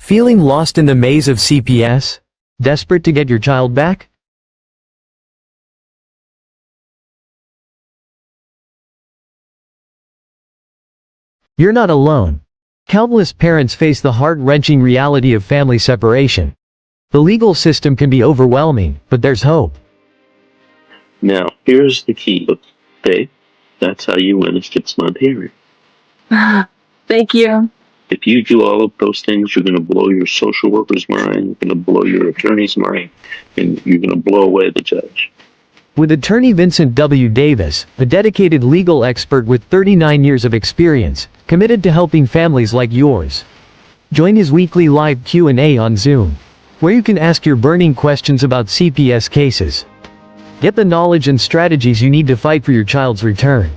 Feeling lost in the maze of CPS? Desperate to get your child back? You're not alone. Countless parents face the heart-wrenching reality of family separation. The legal system can be overwhelming, but there's hope. Now, here's the key. Okay, that's how you win a 6-month hearing. Thank you. If you do all of those things, you're going to blow your social worker's mind, you're going to blow your attorney's mind, and you're going to blow away the judge. With attorney Vincent W. Davis, a dedicated legal expert with 39 years of experience, committed to helping families like yours. Join his weekly live Q&A on Zoom, where you can ask your burning questions about CPS cases. Get the knowledge and strategies you need to fight for your child's return.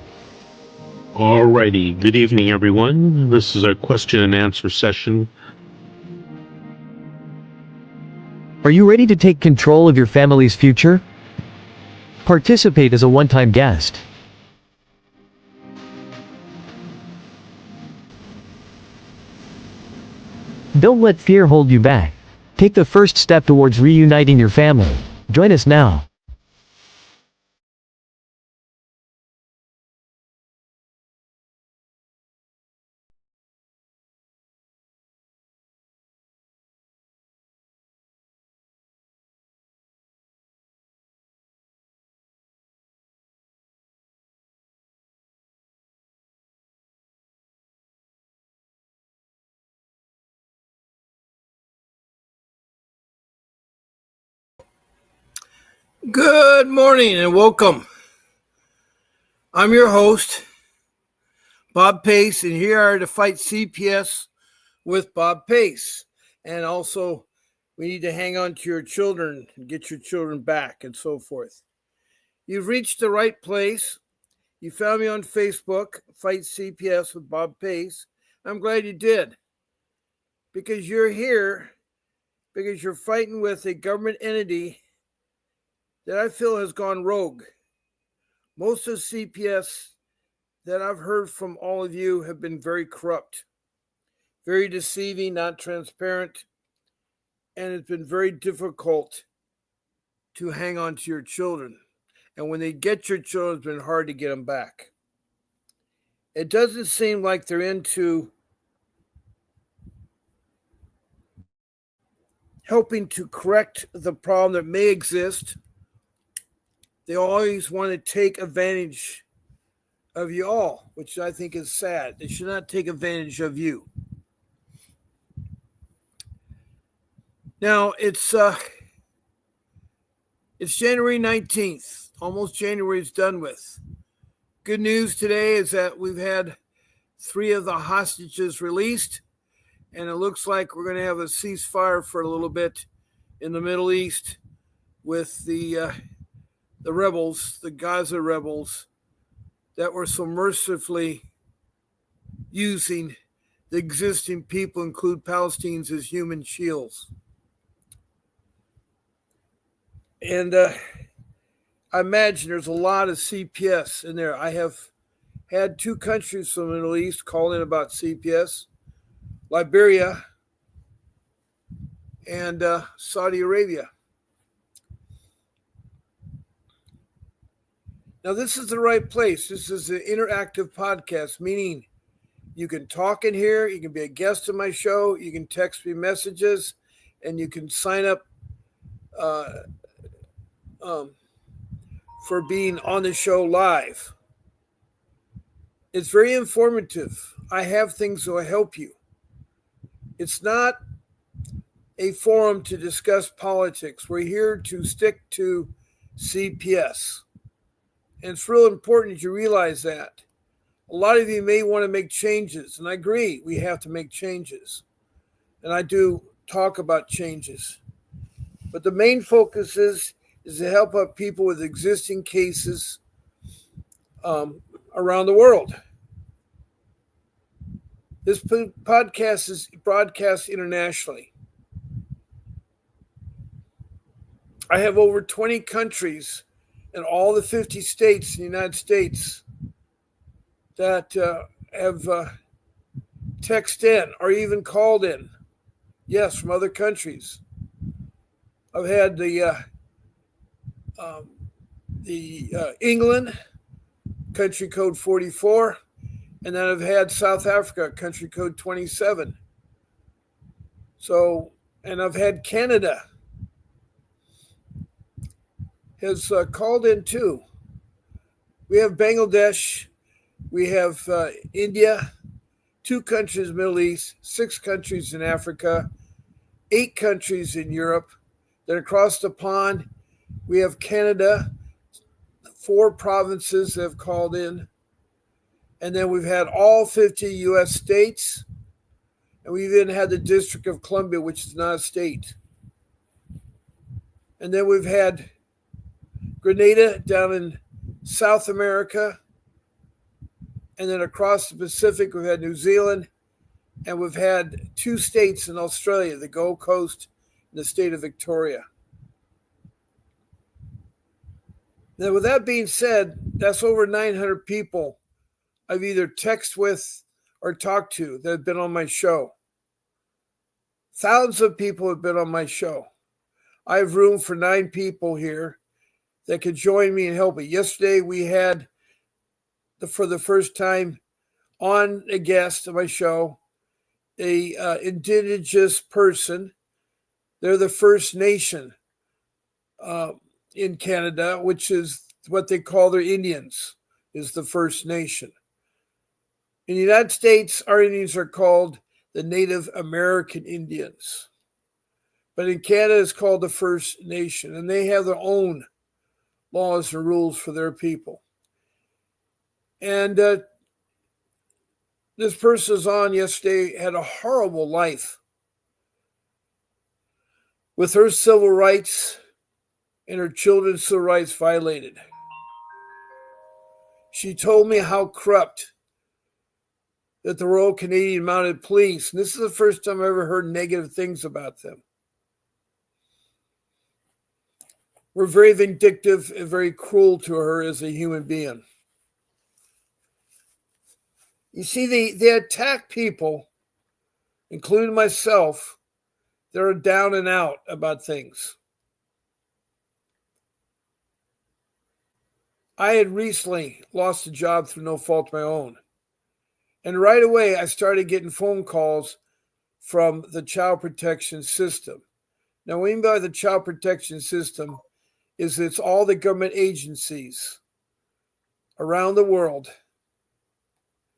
Alrighty, good evening everyone. This is our question and answer session. Are you ready to take control of your family's future? Participate as a one-time guest. Don't let fear hold you back. Take the first step towards reuniting your family. Join us now. Good morning and welcome. I'm your host, Bob Pace, and here are to fight CPS with Bob Pace. And also, we need to hang on to your children and get your children back and so forth. You've reached the right place. You found me on Facebook, Fight CPS with Bob Pace. I'm glad you did, because you're here because you're fighting with a government entity that I feel has gone rogue. Most of CPS that I've heard from all of you have been very corrupt, very deceiving, not transparent, and it's been very difficult to hang on to your children. And when they get your children, it's been hard to get them back. It doesn't seem like they're into helping to correct the problem that may exist. They always want to take advantage of you all, which I think is sad. They should not take advantage of you. Now, it's January 19th. Almost January is done with. Good news today is that we've had 3 of the hostages released, and it looks like we're going to have a ceasefire for a little bit in the Middle East with the rebels, the Gaza rebels, that were so mercifully using the existing people, include Palestinians, as human shields. And I imagine there's a lot of CPS in there. I have had 2 countries from the Middle East call in about CPS, Liberia and Saudi Arabia. Now, this is the right place. This is an interactive podcast, meaning you can talk in here, you can be a guest on my show, you can text me messages, and you can sign up for being on the show live. It's very informative. I have things that will help you. It's not a forum to discuss politics. We're here to stick to CPS. And it's real important you realize that. A lot of you may want to make changes, and I agree, we have to make changes. And I do talk about changes. But the main focus is to help out people with existing cases around the world. This podcast is broadcast internationally. I have over 20 countries in all the 50 states in the United States that have texted in or even called in Yes, from other countries. I've had England, country code 44, and then I've had South Africa, country code 27. So, and I've had Canada has called in too. We have Bangladesh, we have India, 2 countries in the Middle East, 6 countries in Africa, 8 countries in Europe. Then across the pond, we have Canada, 4 provinces that have called in. And then we've had all 50 U.S. states. And we've even had the District of Columbia, which is not a state. And then we've had Grenada down in South America. And then across the Pacific, we've had New Zealand. And we've had 2 states in Australia, the Gold Coast and the state of Victoria. Now, with that being said, that's over 900 people I've either texted with or talked to that have been on my show. Thousands of people have been on my show. I have room for 9 people here that could join me and help me. Yesterday, we had, for the first time on a guest of my show, a indigenous person. They're the First Nation in Canada, which is what they call their Indians, is the First Nation. In the United States, our Indians are called the Native American Indians. But in Canada, it's called the First Nation, and they have their own laws and rules for their people. And this person was on yesterday, had a horrible life with her civil rights and her children's civil rights violated. She told me how corrupt that the Royal Canadian Mounted Police, and this is the first time I ever heard negative things about them, were very vindictive and very cruel to her as a human being. You see, they attack people, including myself, that are down and out about things. I had recently lost a job through no fault of my own. And right away, I started getting phone calls from the child protection system. Now, what I mean by the child protection system is it's all the government agencies around the world.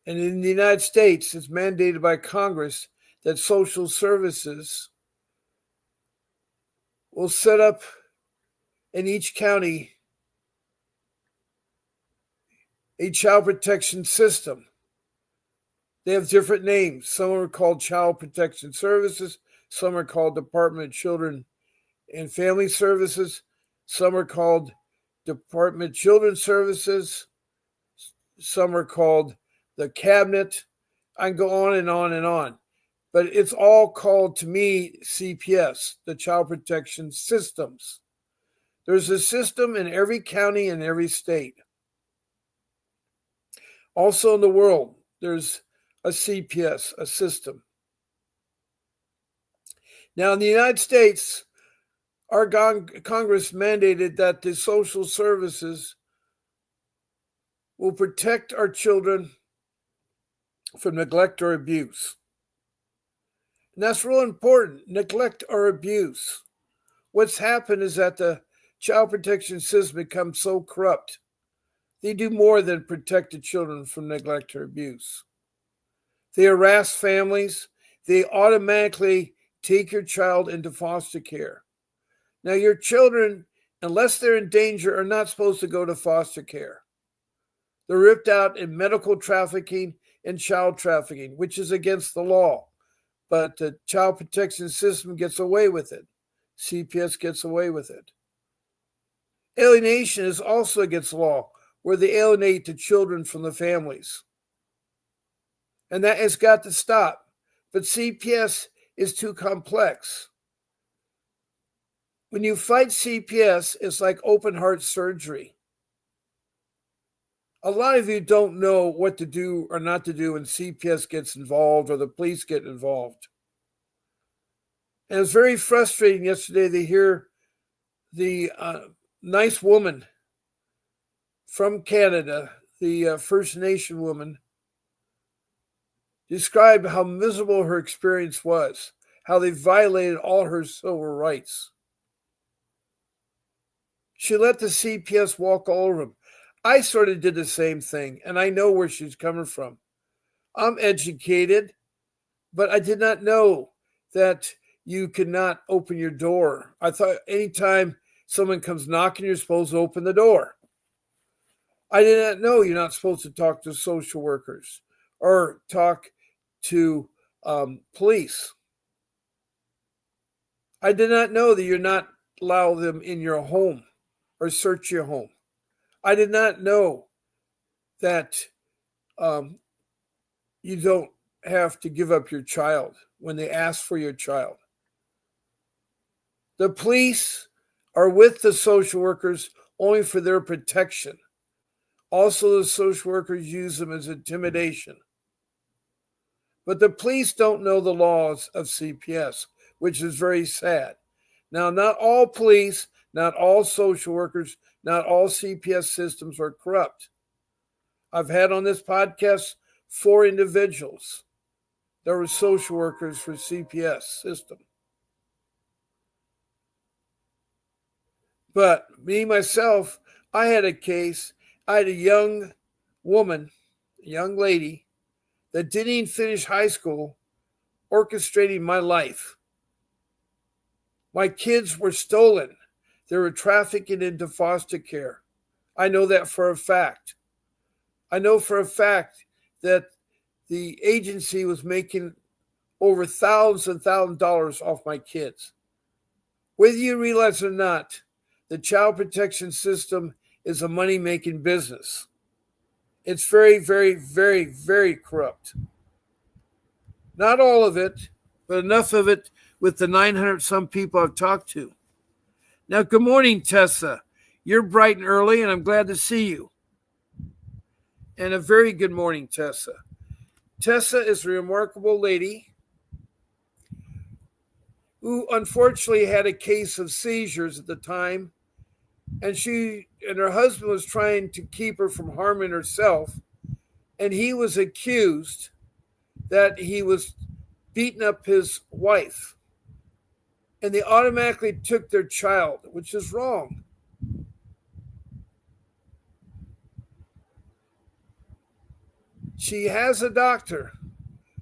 And in the United States, it's mandated by Congress that social services will set up in each county a child protection system. They have different names. Some are called Child Protection Services. Some are called Department of Children and Family Services. Some are called Department of Children's Services. Some are called the Cabinet. I can go on and on and on. But it's all called, to me, CPS, the Child Protection Systems. There's a system in every county and every state. Also in the world, there's a CPS, a system. Now, in the United States, our Congress mandated that the social services will protect our children from neglect or abuse. And that's real important, neglect or abuse. What's happened is that the child protection system becomes so corrupt. They do more than protect the children from neglect or abuse. They harass families. They automatically take your child into foster care. Now, your children, unless they're in danger, are not supposed to go to foster care. They're ripped out in medical trafficking and child trafficking, which is against the law. But the child protection system gets away with it. CPS gets away with it. Alienation is also against the law, where they alienate the children from the families. And that has got to stop. But CPS is too complex. When you fight CPS, it's like open heart surgery. A lot of you don't know what to do or not to do when CPS gets involved or the police get involved. And it was very frustrating yesterday to hear the nice woman from Canada, the First Nation woman, describe how miserable her experience was, how they violated all her civil rights. She let the CPS walk all over him. I sort of did the same thing, and I know where she's coming from. I'm educated, but I did not know that you could not open your door. I thought anytime someone comes knocking, you're supposed to open the door. I did not know you're not supposed to talk to social workers or talk to police. I did not know that you're not allow them in your home or search your home. I did not know that you don't have to give up your child when they ask for your child. The police are with the social workers only for their protection. Also, the social workers use them as intimidation. But the police don't know the laws of CPS, which is very sad. Now, not all police, not all social workers, not all CPS systems are corrupt. I've had on this podcast 4 individuals that were social workers for CPS system. But me, myself, I had a case. I had a young woman, a young lady, that didn't even finish high school, orchestrating my life. My kids were stolen. They were trafficked into foster care. I know that for a fact. I know for a fact that the agency was making over thousands and thousands of dollars off my kids. Whether you realize it or not, the child protection system is a money-making business. It's very, very, very, very corrupt. Not all of it, but enough of it with the 900 some people I've talked to. Now, good morning, Tessa. You're bright and early, and I'm glad to see you. And a very good morning, Tessa. Tessa is a remarkable lady who unfortunately had a case of seizures at the time, and she and her husband was trying to keep her from harming herself, and he was accused that he was beating up his wife, and they automatically took their child, which is wrong. She has a doctor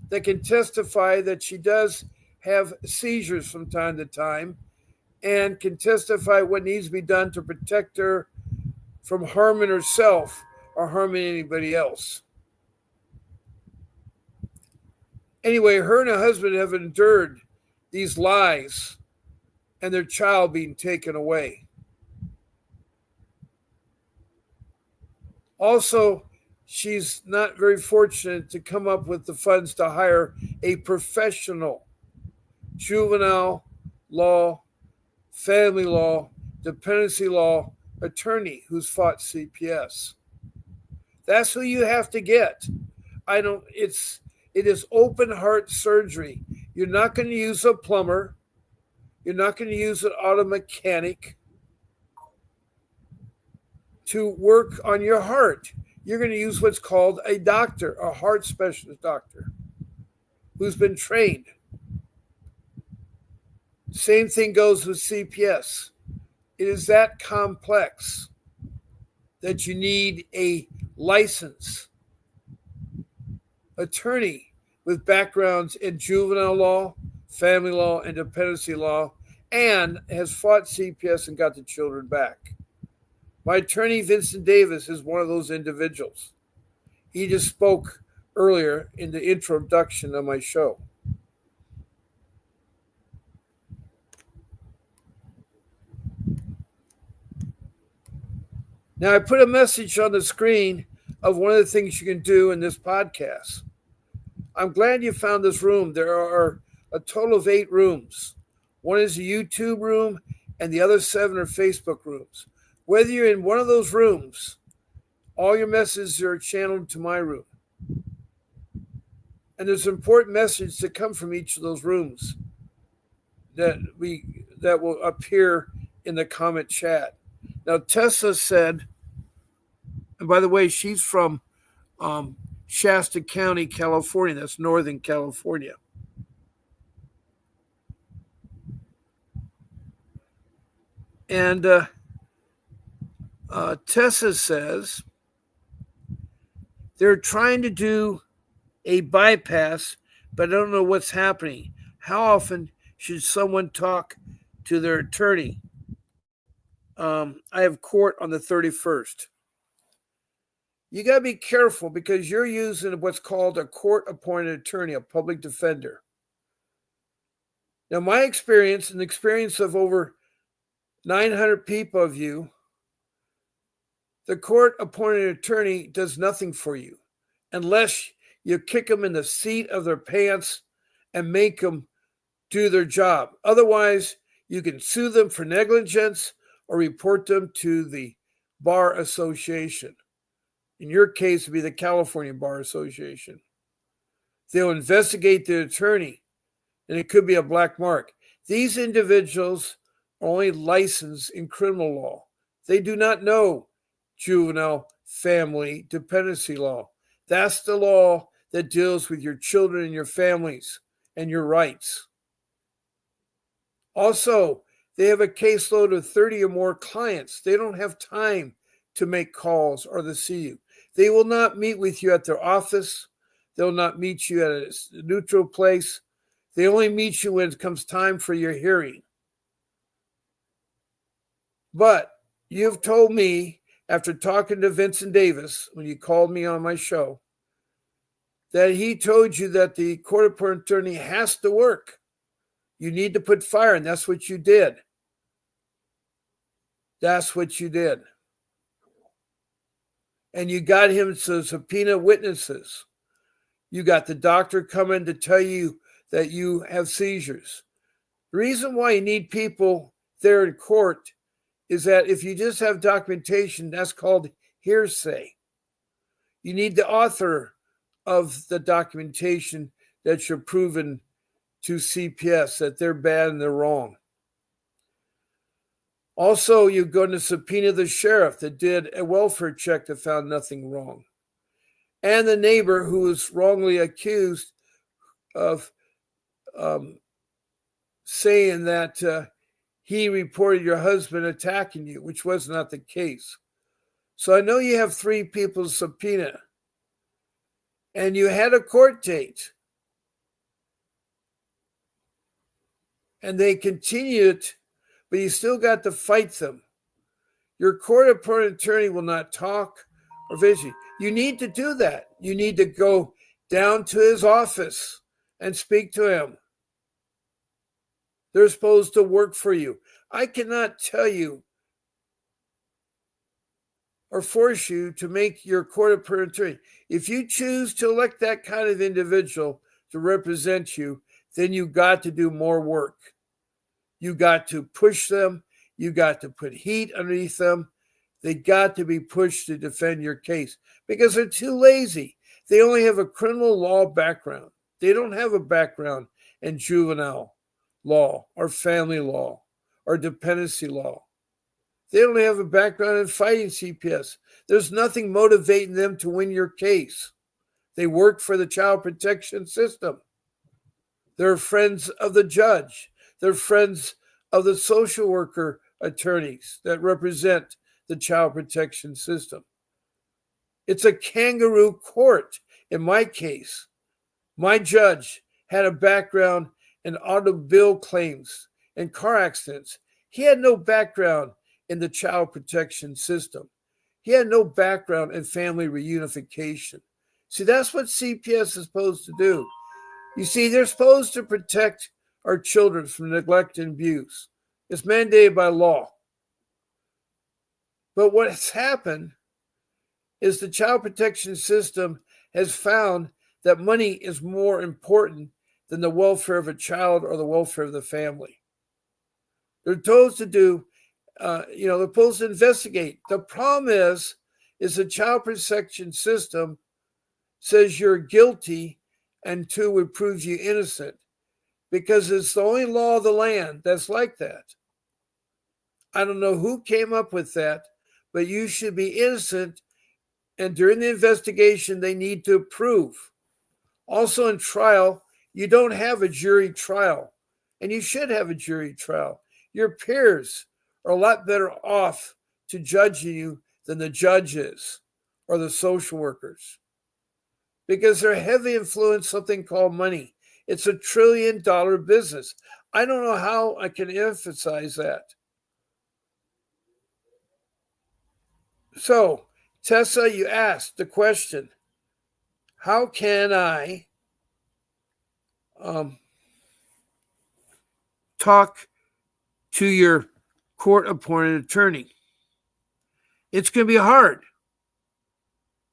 that can testify that she does have seizures from time to time and can testify what needs to be done to protect her from harming herself or harming anybody else. Anyway, her and her husband have endured these lies and their child being taken away. Also, she's not very fortunate to come up with the funds to hire a professional juvenile law, family law, dependency law attorney who's fought CPS. That's who you have to get. It is open heart surgery. You're not going to use a plumber. You're not going to use an auto mechanic to work on your heart. You're going to use what's called a doctor, a heart specialist doctor who's been trained. Same thing goes with CPS. It is that complex that you need a licensed attorney with backgrounds in juvenile law, family law, and dependency law, and has fought CPS and got the children back. My attorney, Vincent Davis, is one of those individuals. He just spoke earlier in the introduction of my show. Now, I put a message on the screen of one of the things you can do in this podcast. I'm glad you found this room. There are a total of 8 rooms. One is a YouTube room, and the other 7 are Facebook rooms. Whether you're in one of those rooms, all your messages are channeled to my room. And there's an important message that come from each of those rooms. that will appear in the comment chat. Now Tessa said, and by the way, she's from Shasta County, California. That's Northern California. And Tessa says they're trying to do a bypass, but I don't know what's happening. How often should someone talk to their attorney? I have court on the 31st. You got to be careful because you're using what's called a court-appointed attorney, a public defender. Now, my experience and the experience of over 900 people of you, the court-appointed attorney does nothing for you unless you kick them in the seat of their pants and make them do their job. Otherwise, you can sue them for negligence or report them to the Bar Association. In your case, it would be the California Bar Association. They'll investigate the attorney, and it could be a black mark. These individuals are only licensed in criminal law. They do not know juvenile family dependency law. That's the law that deals with your children and your families and your rights. Also, they have a caseload of 30 or more clients. They don't have time to make calls or to see you. They will not meet with you at their office. They'll not meet you at a neutral place. They only meet you when it comes time for your hearing. But you've told me, after talking to Vincent Davis, when you called me on my show, that he told you that the court-appointed attorney has to work. You need to put fire, and that's what you did. That's what you did. And you got him to subpoena witnesses. You got the doctor coming to tell you that you have seizures. The reason why you need people there in court is that if you just have documentation, that's called hearsay. You need the author of the documentation that you're proven to CPS that they're bad and they're wrong. Also, you're going to subpoena the sheriff that did a welfare check that found nothing wrong. And the neighbor who was wrongly accused of saying that he reported your husband attacking you, which was not the case. So I know you have 3 people to subpoena. And you had a court date. And they continued, but you still got to fight them. Your court-appointed attorney will not talk or visit. You need to do that. You need to go down to his office and speak to him. They're supposed to work for you. I cannot tell you or force you to make your court-appointed attorney. If you choose to elect that kind of individual to represent you, then you got to do more work. You got to push them. You got to put heat underneath them. They got to be pushed to defend your case because they're too lazy. They only have a criminal law background. They don't have a background in juvenile law or family law or dependency law. They don't have a background in fighting CPS. There's nothing motivating them to win your case. They work for the child protection system. They're friends of the judge. They're friends of the social worker attorneys that represent the child protection system. It's a kangaroo court. In my case, my judge had a background in automobile claims and car accidents. He had no background in the child protection system. He had no background in family reunification. See, that's what CPS is supposed to do. You see, they're supposed to protect our children from neglect and abuse. It's mandated by law. But what has happened is the child protection system has found that money is more important than the welfare of a child or the welfare of the family. They're told to do, they're supposed to investigate. The problem is the child protection system says you're guilty until it proves you innocent. because it's the only law of the land that's like that. I don't know who came up with that, but you should be innocent, and during the investigation, they need to prove. Also, in trial, you don't have a jury trial, and you should have a jury trial. Your peers are a lot better off to judging you than the judge is or the social workers, because they're heavily influenced something called money. It's $1 trillion business. I don't know how I can emphasize that. So, Tessa, you asked the question, how can I talk to your court-appointed attorney? It's going to be hard.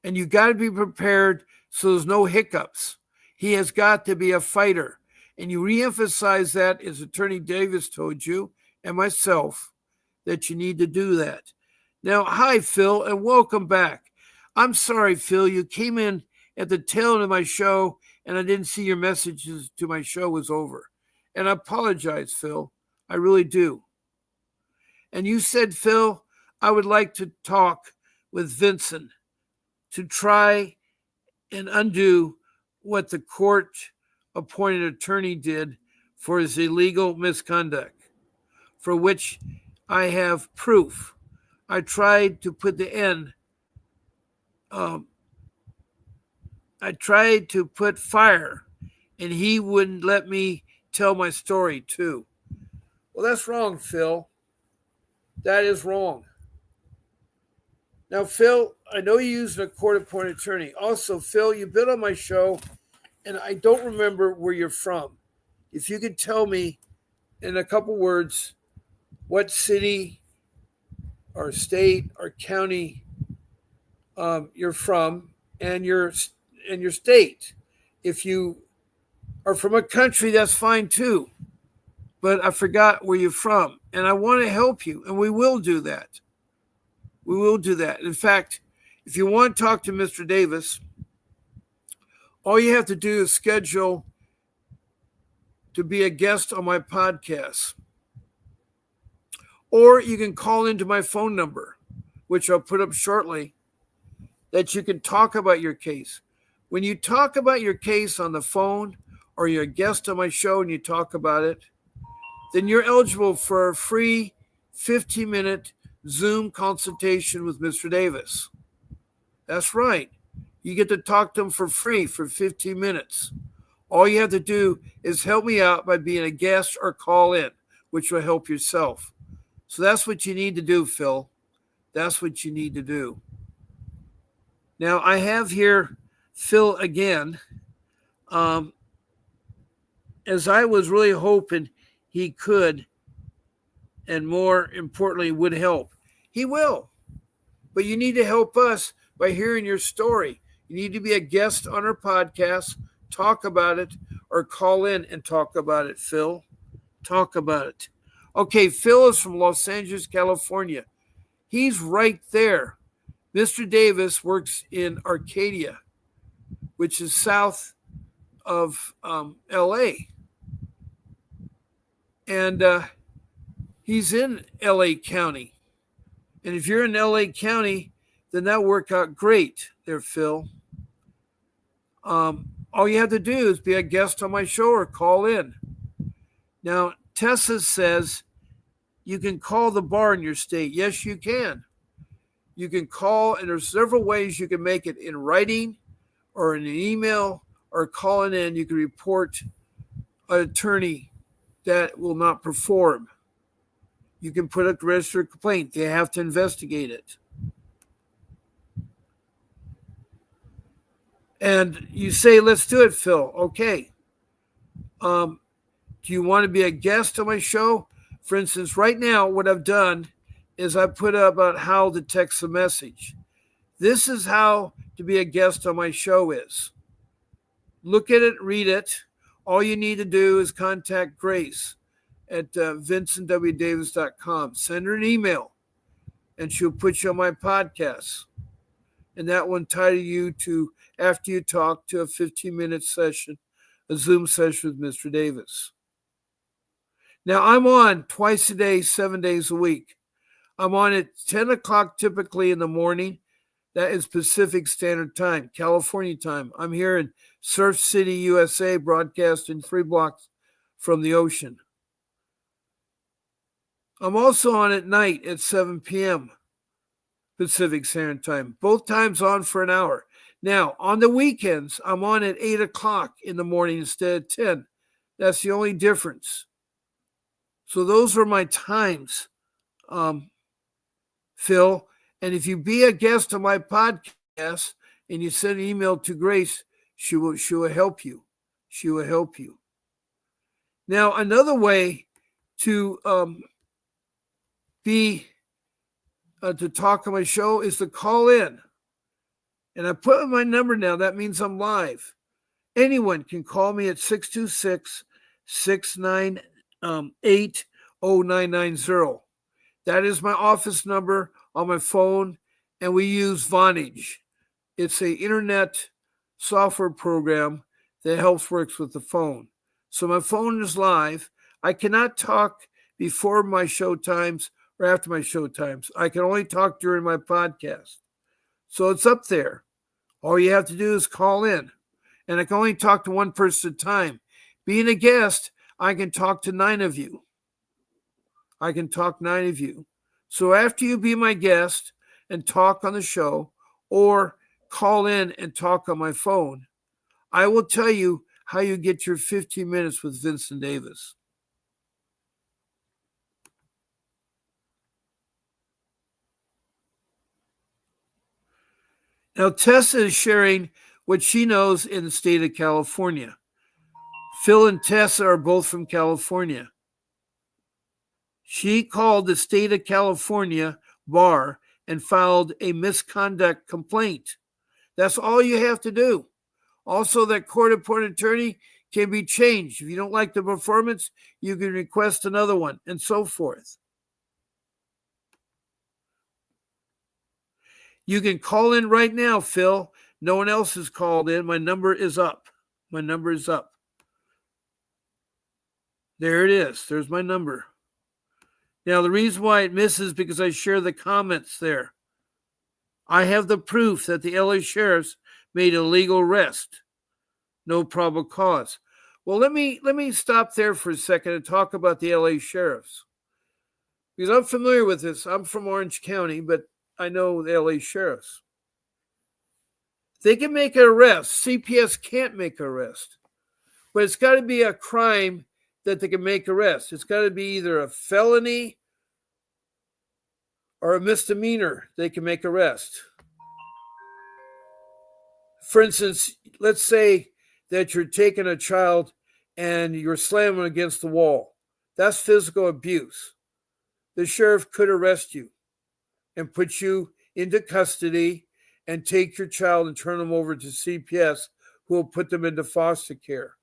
And you got to be prepared so there's no hiccups. He has got to be a fighter. And you reemphasize that, as Attorney Davis told you, and myself, that you need to do that. Now, hi, Phil, and welcome back. I'm sorry, Phil, you came in at the tail end of my show, and I didn't see your messages to my show was over. And I apologize, Phil. I really do. And you said, Phil, I would like to talk with Vincent to try and undo what the court-appointed attorney did for his illegal misconduct, for which I have proof. I tried to put the end. I tried to put fire, and he wouldn't let me tell my story too. Well, that's wrong, Phil. That is wrong. Now, Phil, I know you used a court-appointed attorney. Also, Phil, you've been on my show, and I don't remember where you're from. If you could tell me in a couple words what city or state or county you're from, and your state. If you are from a country, that's fine too. But I forgot where you're from, and I want to help you, and we will do that. We will do that. In fact, if you want to talk to Mr. Davis, all you have to do is schedule to be a guest on my podcast. Or you can call into my phone number, which I'll put up shortly, that you can talk about your case. When you talk about your case on the phone, or you're a guest on my show and you talk about it, then you're eligible for a free 15-minute Zoom consultation with Mr. Davis. That's right. You get to talk to him for free for 15 minutes. All you have to do is help me out by being a guest or call in, which will help yourself. So that's what you need to do, Phil. That's what you need to do. Now, I have here Phil again. As I was really hoping he could, and more importantly, would help. He will. But you need to help us by hearing your story. You need to be a guest on our podcast, talk about it, or call in and talk about it, Phil. Talk about it. Okay, Phil is from Los Angeles, California. He's right there. Mr. Davis works in Arcadia, which is south of L.A. And he's in L.A. County. And if you're in L.A. County, then that worked out great there, Phil. All you have to do is be a guest on my show or call in. Now, Tessa says you can call the bar in your state. Yes, you can. You can call, and there's several ways you can make it: in writing or in an email, or calling in. You can report an attorney that will not perform. You can put a registered complaint. They have to investigate it. And you say, let's do it, Phil. Okay. Do you want to be a guest on my show? For instance, right now, what I've done is I put up about how to text a message. This is how to be a guest on my show is. Look at it, read it. All you need to do is contact Grace at vincentwdavis.com. Send her an email, and she'll put you on my podcast. And that will entitle you to, after you talk, to a 15-minute session, a Zoom session with Mr. Davis. Now, I'm on twice a day, 7 days a week. I'm on at 10 o'clock typically in the morning. That is Pacific Standard Time, California time. I'm here in Surf City, USA, broadcasting 3 blocks from the ocean. I'm also on at night at 7 p.m. Pacific Standard Time. Both times on for an hour. Now, on the weekends, I'm on at 8 o'clock in the morning instead of 10. That's the only difference. So those were my times, Phil. And if you be a guest on my podcast and you send an email to Grace, she will help you. She will help you. Now, another way to to talk on my show is to call in. And I put in my number now. That means I'm live. Anyone can call me at 626-698-0990. That is my office number on my phone, and we use Vonage. It's an internet software program that works with the phone. So my phone is live. I cannot talk before my show times or after my show times. I can only talk during my podcast. So it's up there. All you have to do is call in. And I can only talk to one person at a time. Being a guest, I can talk to 9 of you. I can talk 9 of you. So after you be my guest and talk on the show or call in and talk on my phone, I will tell you how you get your 15 minutes with Vincent Davis. Now, Tessa is sharing what she knows in the state of California. Phil and Tessa are both from California. She called the state of California bar and filed a misconduct complaint. That's all you have to do. Also, that court-appointed attorney can be changed. If you don't like the performance, you can request another one, and so forth. You can call in right now, Phil. No one else has called in. My number is up. My number is up. There it is. There's my number. Now, the reason why it misses is because I share the comments there. I have the proof that the LA sheriffs made a legal arrest. No probable cause. Well, let me stop there for a second and talk about the LA sheriffs. Because I'm familiar with this. I'm from Orange County, but I know the LA sheriffs. They can make an arrest. CPS can't make an arrest. But it's got to be a crime that they can make arrest. It's got to be either a felony or a misdemeanor they can make arrest. For instance, let's say that you're taking a child and you're slamming against the wall. That's physical abuse. The sheriff could arrest you and put you into custody and take your child and turn them over to CPS, who will put them into foster care.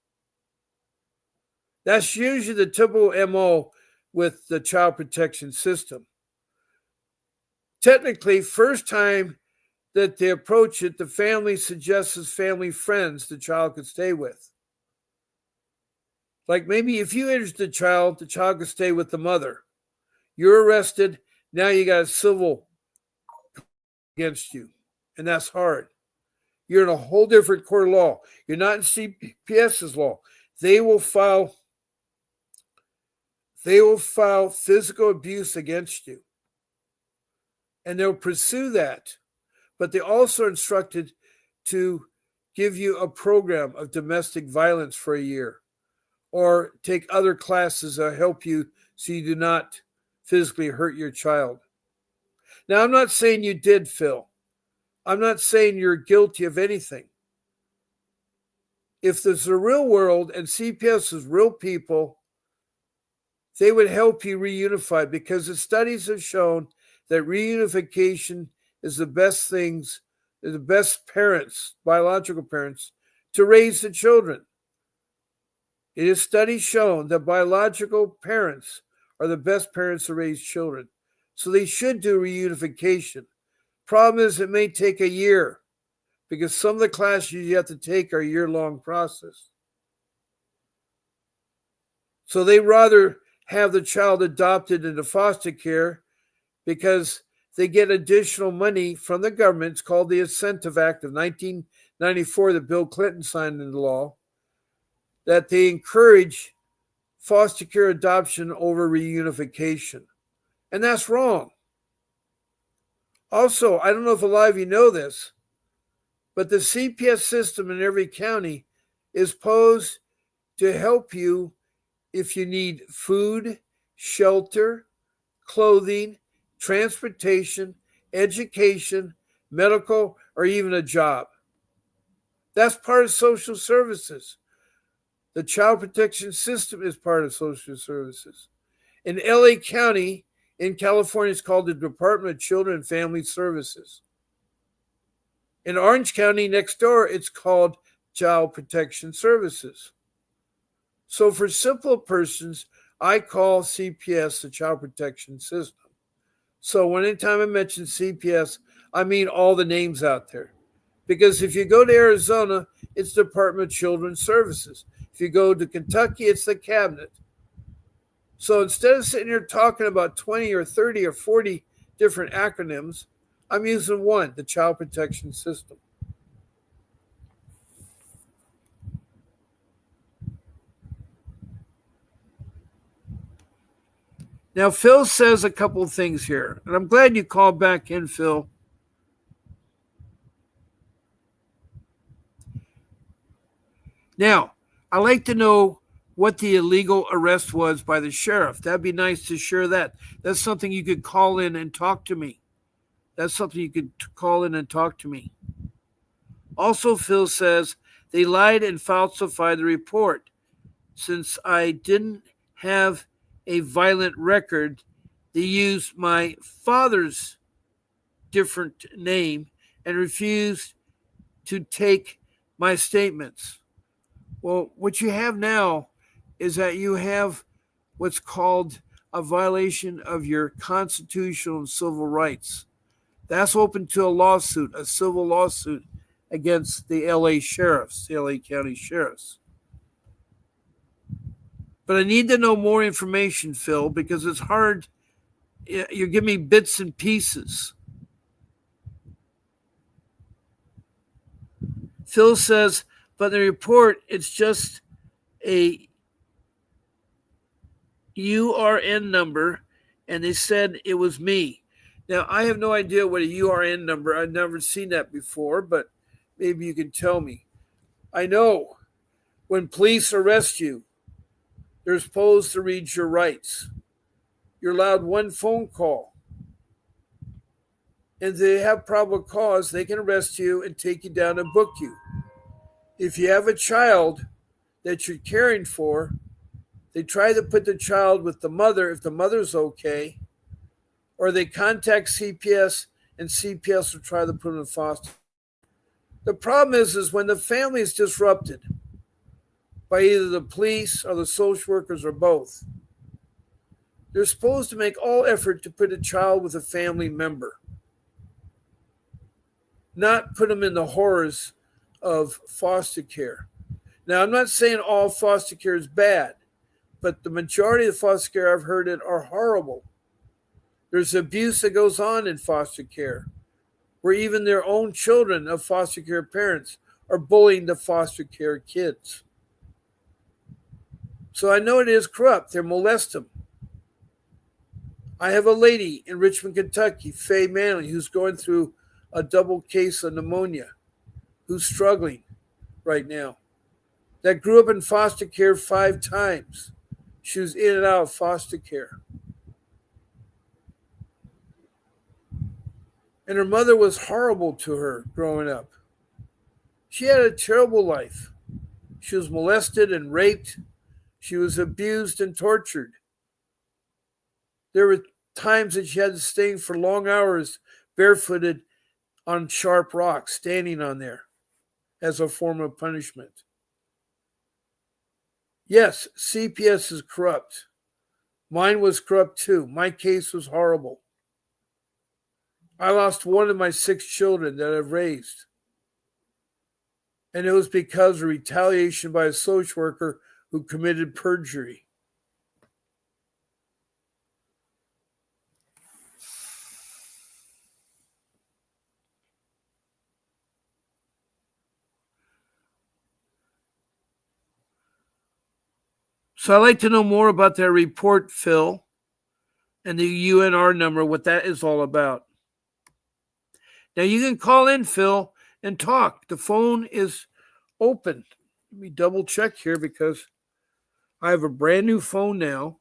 That's usually the typical MO with the child protection system. Technically, first time that they approach it, the family suggests as family friends the child could stay with. Like maybe if you injured the child could stay with the mother. You're arrested, now you got a civil against you, and that's hard. You're in a whole different court of law. You're not in CPS's law. They will file physical abuse against you, and they'll pursue that. But they also are instructed to give you a program of domestic violence for a year, or take other classes that help you so you do not physically hurt your child. Now, I'm not saying you did, Phil. I'm not saying you're guilty of anything. If there's a real world and CPS is real people, they would help you reunify, because the studies have shown that reunification is the best things, the best parents, biological parents, to raise the children. It is studies shown that biological parents are the best parents to raise children. So they should do reunification. Problem is, it may take a year, because some of the classes you have to take are a year-long process. So they rather have the child adopted into foster care because they get additional money from the government. It's called the Incentive Act of 1994 that Bill Clinton signed into law, that they encourage foster care adoption over reunification. And that's wrong. Also, I don't know if a lot of you know this, but the CPS system in every county is posed to help you if you need food, shelter, clothing, transportation, education, medical, or even a job. That's part of social services. The child protection system is part of social services. In LA County, in California, it's called the Department of Children and Family Services. In Orange County, next door, it's called Child Protection Services. So for simple persons, I call CPS the Child Protection System. So anytime I mention CPS, I mean all the names out there. Because if you go to Arizona, it's Department of Children's Services. If you go to Kentucky, it's the Cabinet. So instead of sitting here talking about 20 or 30 or 40 different acronyms, I'm using one, the Child Protection System. Now, Phil says a couple of things here, and I'm glad you called back in, Phil. Now, I'd like to know what the illegal arrest was by the sheriff. That'd be nice to share that. That's something you could call in and talk to me. That's something you could call in and talk to me. Also, Phil says they lied and falsified the report. Since I didn't have a violent record, they used my father's different name and refused to take my statements. Well, what you have now is that you have what's called a violation of your constitutional and civil rights. That's open to a lawsuit, a civil lawsuit against the LA sheriffs, the LA County sheriffs. But I need to know more information, Phil, because it's hard. You're giving me bits and pieces. Phil says, but the report, it's just a URN number, and they said it was me. Now, I have no idea what a URN number, I've never seen that before, but maybe you can tell me. I know when police arrest you, they're supposed to read your rights. You're allowed one phone call. And if they have probable cause, they can arrest you and take you down and book you. If you have a child that you're caring for, they try to put the child with the mother if the mother's okay, or they contact CPS and CPS will try to put them in foster. The problem is when the family is disrupted by either the police or the social workers or both, they're supposed to make all effort to put a child with a family member, not put them in the horrors of foster care. Now, I'm not saying all foster care is bad, but the majority of the foster care I've heard it are horrible. There's abuse that goes on in foster care, where even their own children of foster care parents are bullying the foster care kids. So I know it is corrupt. They molest them. I have a lady in Richmond, Kentucky, Faye Manley, who's going through a double case of pneumonia, who's struggling right now, that grew up in foster care 5 times. She was in and out of foster care. And her mother was horrible to her growing up. She had a terrible life. She was molested and raped. She was abused and tortured. There were times that she had to stay for long hours barefooted on sharp rocks, standing on there as a form of punishment. Yes, CPS is corrupt. Mine was corrupt too. My case was horrible. I lost one of my 6 children that I've raised. And it was because of retaliation by a social worker who committed perjury. So I'd like to know more about that report, Phil, and the UNR number, what that is all about. Now you can call in, Phil, and talk. The phone is open. Let me double check here because I have a brand new phone now,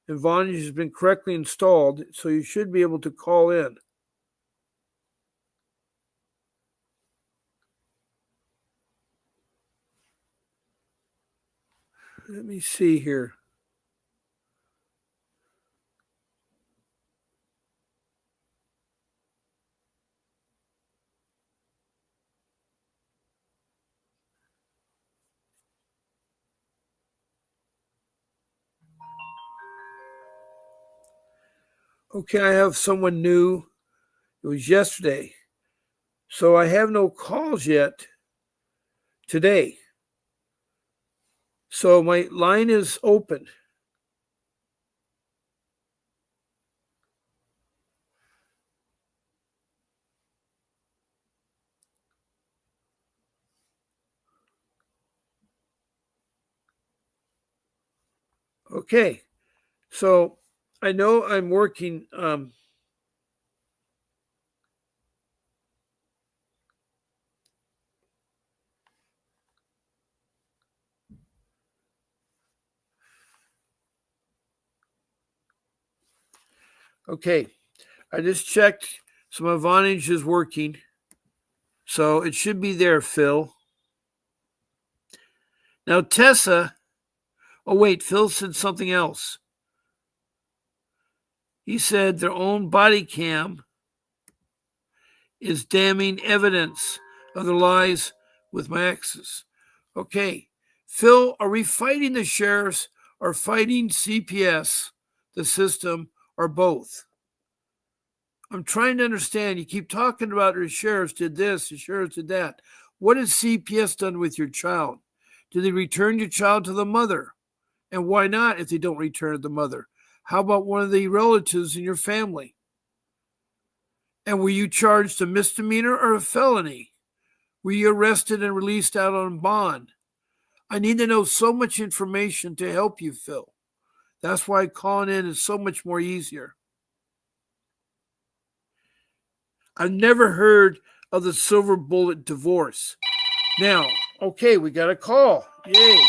and Vonage has been correctly installed, so you should be able to call in. Let me see here. Okay, I have someone new. It was yesterday. So I have no calls yet today. So my line is open. Okay. So I know I'm working. Okay. I just checked. So my Vonage is working. So it should be there, Phil. Now, Tessa. Oh, wait. Phil said something else. He said their own body cam is damning evidence of the lies with my exes. Okay. Phil, are we fighting the sheriffs or fighting CPS, the system, or both? I'm trying to understand. You keep talking about the sheriffs did this, the sheriffs did that. What has CPS done with your child? Did they return your child to the mother? And why not if they don't return to the mother? How about one of the relatives in your family? And were you charged a misdemeanor or a felony? Were you arrested and released out on bond? I need to know so much information to help you, Phil. That's why calling in is so much more easier. I've never heard of the silver bullet divorce. Now, okay, we got a call. Yay.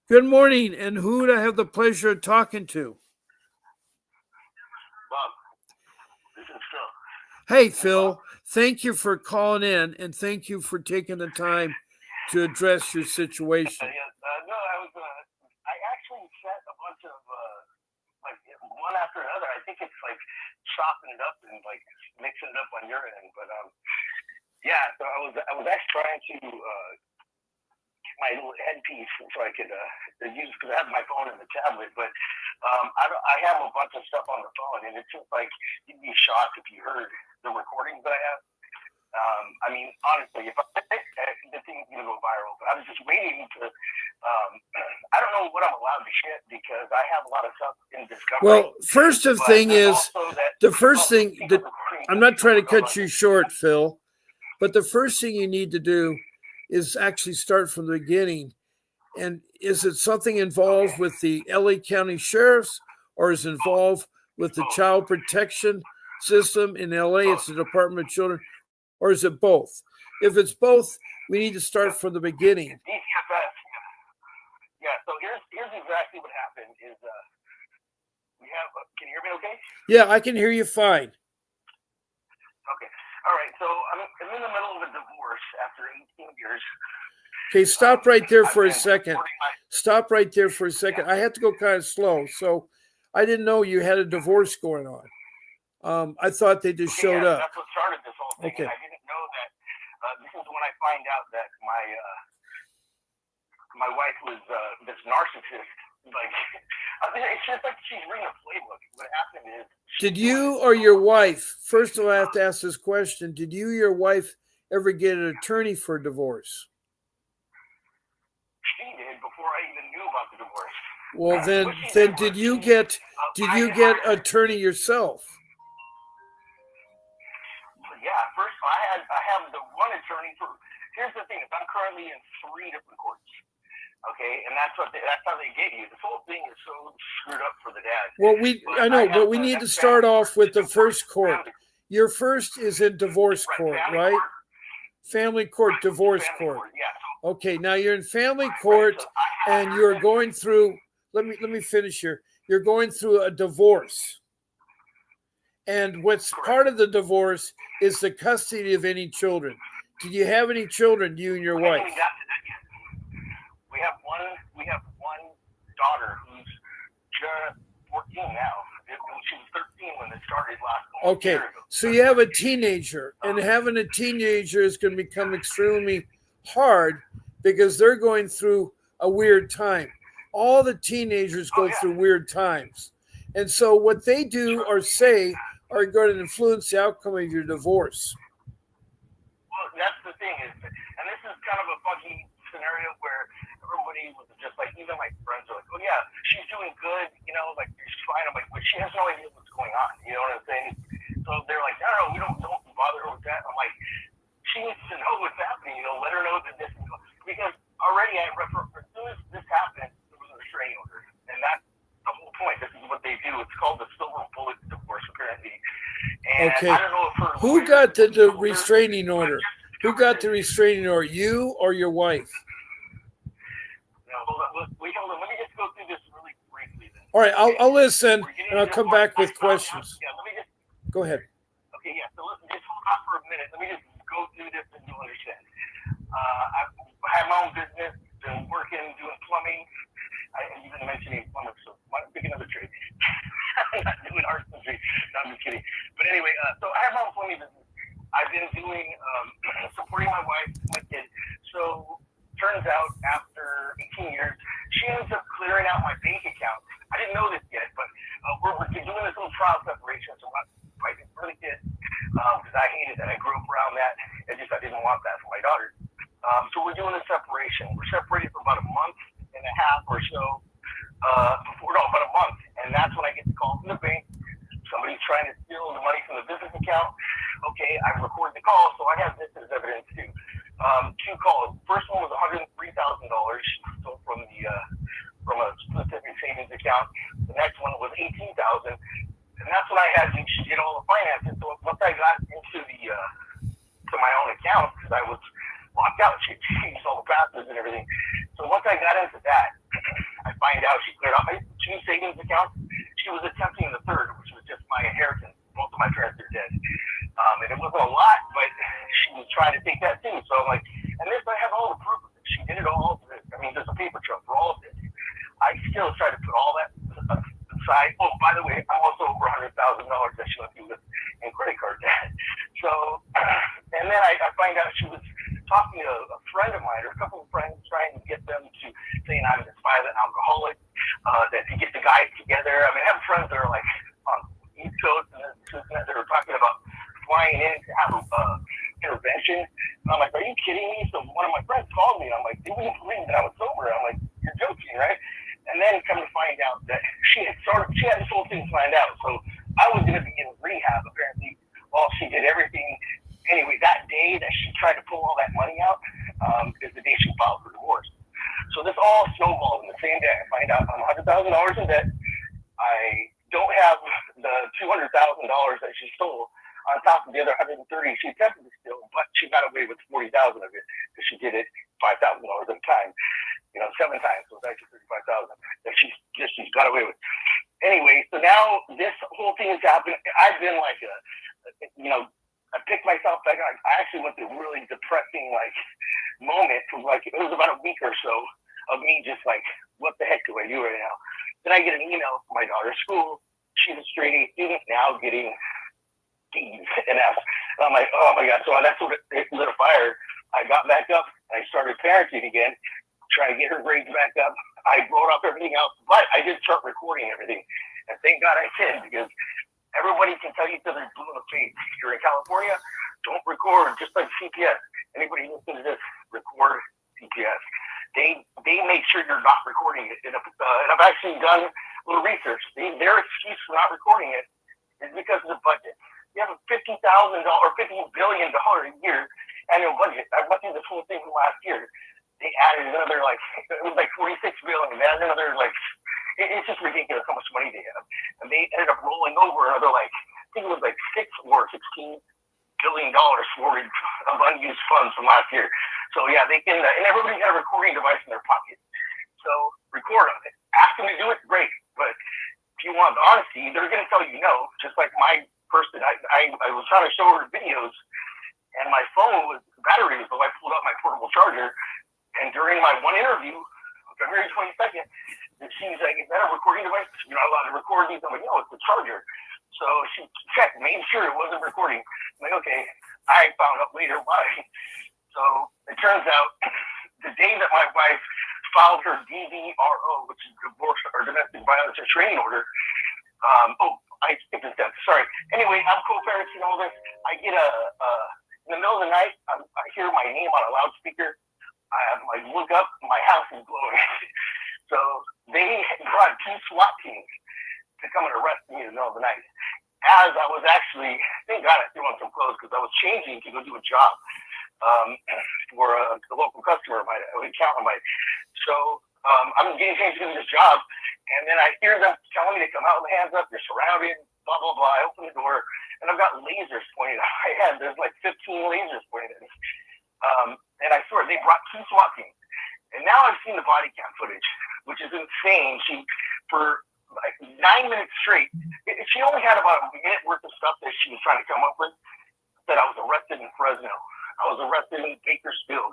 Good morning, and who do I have the pleasure of talking to? Bob, this is Phil. Hey, Phil, thank you for calling in, and thank you for taking the time to address your situation. No, I actually set a bunch of, like, one after another. I think it's like chopping it up and like mixing it up on your end. But, yeah, so I was actually trying to, get my little headpiece so I could, use, because I have my phone and the tablet, but, I have a bunch of stuff on the phone, and it's just like, you'd be shocked if you heard the recordings that I have. I mean, honestly, if the thing's gonna go viral, but I was just waiting to. I don't know what I'm allowed to share because I have a lot of stuff in Discovery. Well, first of thing is the first thing that I'm not trying to cut you short, Phil, but the first thing you need to do is actually start from the beginning. And is it something involved with the LA County Sheriffs, or is it involved with the Child Protection System in LA? It's the Department of Children. Or is it both? If it's both, we need to start from the beginning. DCFS, yeah. So here's exactly what happened. Is we have? Can you hear me? Okay. Yeah, I can hear you fine. Okay. All right. So I'm in the middle of a divorce after 18 years. Okay, stop right there for a second. Stop right there for a second. I have to go kind of slow, so I didn't know you had a divorce going on. I thought they just showed up. That's what started this whole thing. Okay. I didn't know that. This is when I find out that my wife was this narcissist. Like, it's just like she's reading a playbook. What happened is. Did you or your wife? First of all, I have to ask this question: did you or your wife ever get an attorney for a divorce? She did before I even knew about the divorce. Well, then did you get attorney yourself? Yeah, first I have the one attorney for here's the thing: is I'm currently in 3 different courts. Okay, and that's how they get you. This whole thing is so screwed up for the dad. Well, but we need to start off with the first court. Your first is in divorce court, right? Family court, divorce court. Yeah. Okay, now you're in family court, and you're going through. Let me finish here. You're going through a divorce, and what's part of the divorce is the custody of any children. Do you have any children, you and your wife? We have one daughter who's just 14 now. She was 13 when it started last. Okay, so you have a teenager, and having a teenager is going to become extremely hard because they're going through a weird time. All the teenagers go through weird times. And so what they do or say are going to influence the outcome of your divorce. Well, that's the thing and this is kind of a funky scenario where everybody was just like, even my friends are like, oh yeah, she's doing good, like she's fine. I'm like, but she has no idea what's going on. You know what I'm saying? So they're like, no, we don't bother her with that. I'm like, she needs to know what's happening. Let her know that this is because already as soon as this happened, there was a restraining order, and that's the whole point. This is what they do. It's called the silver bullet divorce, apparently. And okay. I don't know if who got the restraining order? Who got the restraining order? You or your wife? Hold on. Let me just go through this really briefly. Then. All right, I'll listen, and I'll come back with questions. Yeah, let me just. Go ahead. Okay, yeah. So listen, just hold on for a minute. Let me just go through this and you'll understand. I have my own business, been working, doing plumbing. I even mentioning plumbing, so might pick another trade. I'm not doing artistry. No, I'm just kidding. But anyway, so I have my own plumbing business. I've been doing supporting my wife, my kid. So turns out after 18 years, she ends up clearing out my bank account. I didn't know this yet, but we're doing this little trial separation, so I'm fighting for the kid because I hated that. I grew up around that. I didn't want that for my daughter. So we're doing a separation. We're separated for about a month and a half or so. About a month, and that's when I get the call from the bank. Somebody's trying to steal the money from the business account. Okay, I record the call, so I have this as evidence too. 2 calls. First one was $103,000 stole from a specific savings account. The next one was $18,000, and that's when I had to get all the finances. So once I got into to my own account, because I was locked out, she changed all the passwords and everything. So once I got into that, I find out she cleared out my 2 savings accounts. She was attempting the third, which was just my inheritance. Both of my parents are dead. And it wasn't a lot, but she was trying to take that too. So I'm like, and this, I have all the proof of it. She did it all. I mean, there's a paper trail for all of this. I still try to put all that aside. Oh, by the way, I'm also over $100,000 that she went through with in credit card debt. So, and then I find out she was talking to a friend of mine, or a couple of friends, trying to get them to saying I'm this violent alcoholic, that to get the guys together. I mean, I have friends that are like on the East Coast and that are talking about flying in to have intervention. And I'm like, are you kidding me? So one of my friends called me. I'm like, they wouldn't believe that I was sober. I'm like, you're joking, right? And then come to find out that she had this whole thing planned out. So I was going to be in rehab apparently while she did everything. Anyway, that day that she tried to pull all that money out is the day she filed for divorce. So this all snowballed in the same day. I find out I'm $100,000 in debt. I don't have the $200,000 that she stole on top of the other 130 she attempted to steal, but she got away with 40,000 of it because she did it $5,000 at a time, 7 times. So it's actually 35,000 that she got away with. Anyway, so now this whole thing has happened. I've been like I picked myself back. I actually went through a really depressing moment for it was about a week or so of me just like, what the heck do I do right now? Then I get an email from my daughter's school. She's a straight A student now getting D's and F's. And I'm like, oh my God. So that's what it lit a fire. I got back up and I started parenting again, trying to get her grades back up. I wrote up everything else, but I did start recording everything. And thank God I did, because everybody can tell you till they're blue in the face. If you're in California, don't record, just like CPS. Anybody listening to this, record CPS. They make sure you're not recording it. And I've actually done a little research. Their excuse for not recording it is because of the budget. You have a $50,000 or $50 billion a year, annual budget. I went through this whole thing from last year. They added another it was like 46 billion. They added another it's just ridiculous how much money they have. And they ended up rolling over another I think it was like $16 billion worth of unused funds from last year. So yeah, they can, and everybody's got a recording device in their pocket. So record on it. Ask them to do it, great. But if you want the honesty, they're going to tell you no. Just like my person, I was trying to show her videos, and my phone battery was low. I pulled out my portable charger, and during my one interview, February 22nd, she's like, "Is that a recording device? You're not allowed to record these." I'm like, "No, it's the charger." So she checked, made sure it wasn't recording. I'm like, okay. I found out later why. So it turns out the day that my wife filed her DVRO, which is divorce or domestic violence restraining order. I skipped a step. Sorry. Anyway, I'm co-parenting all this. I get in the middle of the night, I hear my name on a loudspeaker. I look up, my house is glowing. So they brought 2 SWAT teams to come and arrest me in the middle of the night. As I was actually, thank God I threw on some clothes because I was changing to go do a job for a local customer of mine, an accountant of mine. So I'm getting changed to do this job, and then I hear them telling me to come out with my hands up. You're surrounded, blah, blah, blah. I open the door, and I've got lasers pointed at my head. There's like 15 lasers pointed at me. And I swear, they brought 2 SWAT teams. And now I've seen the body cam footage, which is insane. For 9 minutes straight, she only had about a minute worth of stuff that she was trying to come up with. That I was arrested in Fresno. I was arrested in Bakersfield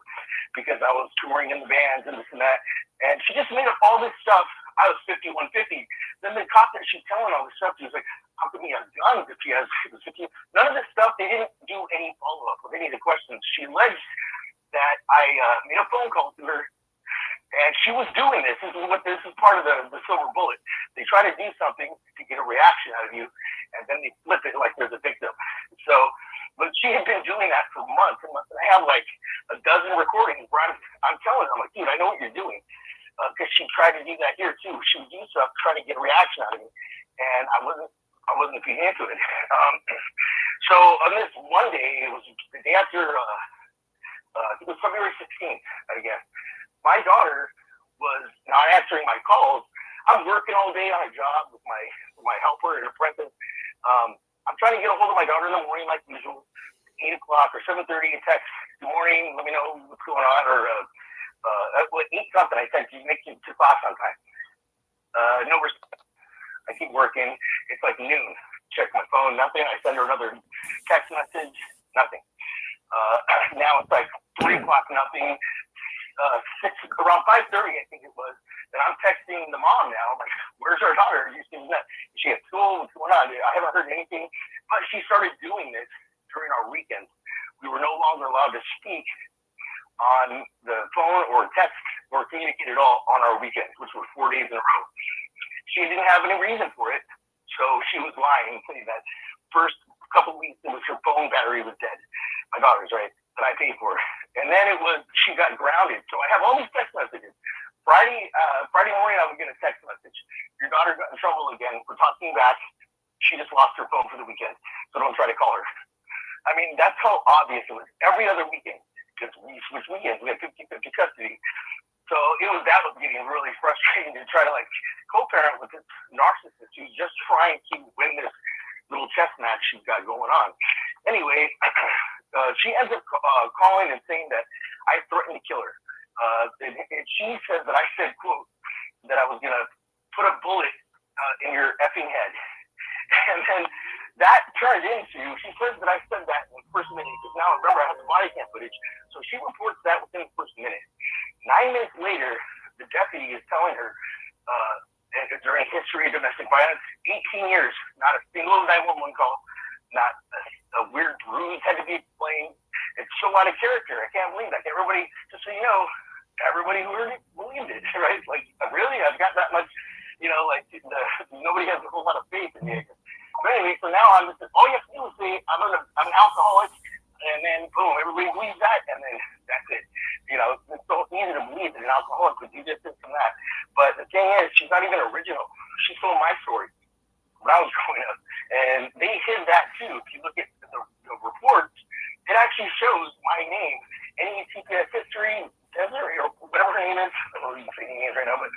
because I was touring in the bands and this and that. And she just made up all this stuff. I was 5150. Then the cop that she's telling all this stuff, she was like, how come he has guns if he has 50? None of this stuff, they didn't do any follow-up with any of the questions. She alleged that I made a phone call to her. And she was doing this. This is part of the silver bullet. They try to do something to get a reaction out of you, and then they flip it like there's a victim. So, but she had been doing that for months and months. And I have like a dozen recordings where I'm telling her, I'm like, dude, I know what you're doing. Because she tried to do that here too. She would do stuff trying to get a reaction out of me, and I wasn't feeding into it. So on this one day, it was the day after. It was February 16th, I guess. My daughter was not answering my calls. I'm working all day on a job with my helper and apprentice. I'm trying to get a hold of my daughter in the morning like usual, 8 o'clock or 7:30. I text, good morning, let me know what's going on, or 8 something. I text you, make it to class on time. No response. I keep working. It's like noon. Check my phone, nothing. I send her another text message, nothing. Now it's like 3 o'clock, nothing. Around 5:30, I think it was. And I'm texting the mom now. I'm like, where's our daughter? Is she at school? What's going on? I haven't heard anything. But she started doing this during our weekends. We were no longer allowed to speak on the phone or text or communicate at all on our weekends, which were 4 days in a row. She didn't have any reason for it. So she was lying, saying that first couple of weeks it was her phone battery was dead. My daughter's, right? That I paid for. And then she got grounded. So I have all these text messages. Friday morning, I would get a text message. Your daughter got in trouble again for talking back. She just lost her phone for the weekend. So don't try to call her. I mean, that's how obvious it was. Every other weekend, because we switched weekends, we had 50-50 custody. So that was getting really frustrating to try to co-parent with this narcissist who's just trying to win this little chess match she's got going on. Anyway, she ends up calling and saying that I threatened to kill her. And she said that I said, quote, that I was going to put a bullet in your effing head. And then that turned into, she says that I said that in the first minute, because now remember I have the body cam footage. So she reports that within the first minute. 9 minutes later, the deputy is telling her, during history of domestic violence, 18 years, not a single 911 call, not a weird bruise had to be explained. It's so out of character. I can't believe that. Everybody, just so you know, everybody who heard it believed it, right? Like, really? I've got that much, nobody has a whole lot of faith in me. But anyway, so now I'm just, all you have to do is say, I'm an alcoholic, and then boom, everybody believes that, and then that's it. It's so easy to believe that an alcoholic would do this and that. But the thing is, she's not even original. She told my story when I was growing up. And they hid that too. If you look at the reports, it actually shows my name, any CPS history, Desiree, or whatever her name is. I don't know what you're saying names right now, but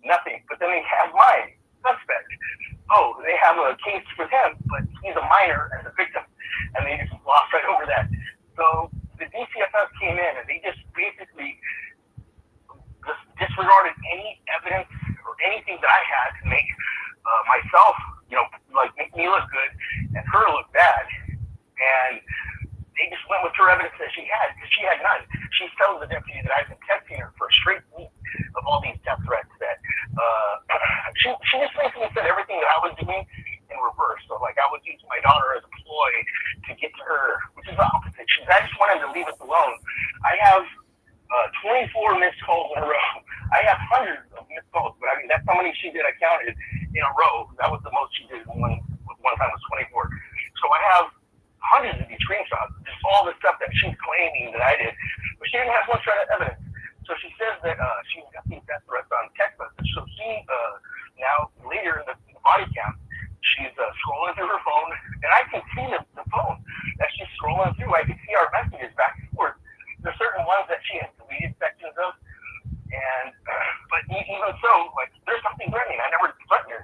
nothing. But then they have my suspect. Oh, they have a case with him, but he's a minor as a victim, and they just glossed right over that. So the DCFS came in, and they just basically just disregarded any evidence or anything that I had to make myself, like make me look good and her look bad. And they just went with her evidence that she had, because she had none. She tells the deputy that I've been texting her for a straight week of all these death threats. That she just basically said everything that I was doing in reverse. So like I was using my daughter as a ploy to get to her, which is the opposite. I just wanted to leave us alone. I have 24 missed calls in a row. I have hundreds of missed calls, but I mean that's how many she did. I counted in a row. That was the most she did. One time was 24. So I have hundreds of these screenshots, just all the stuff that she's claiming that I did, but she didn't have one shred of evidence. So she says that she got these death threats on text message. So she now later in the body cam, she's scrolling through her phone, and I can see the phone that she's scrolling through. I can see our messages back and forth. There's certain ones that she has deleted sections of, and but even so, like there's something threatening. I never threatened her,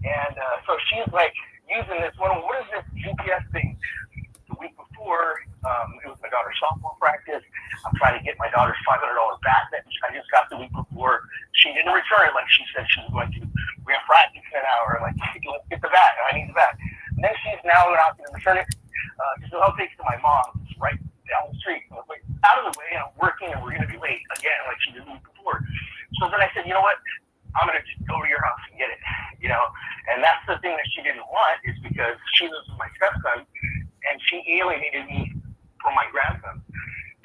and so she's like using this one. What is this GPS thing? The week before, it was my daughter's softball practice. I'm trying to get my daughter's $500 bat that I just got the week before. She didn't return it like she said she was going to. We have practice in an hour. Like, let's get the bat. I need the bat. And then she's now not going to return it. She said, I'll take it to my mom. It's right down the street. I was like, out of the way, and I'm working, and we're going to be late again, like she did the week before. So then I said, you know what? I'm going to just go to your house and get it, And that's the thing that she didn't want, is because she lives with my stepson, and she alienated me from my grandson,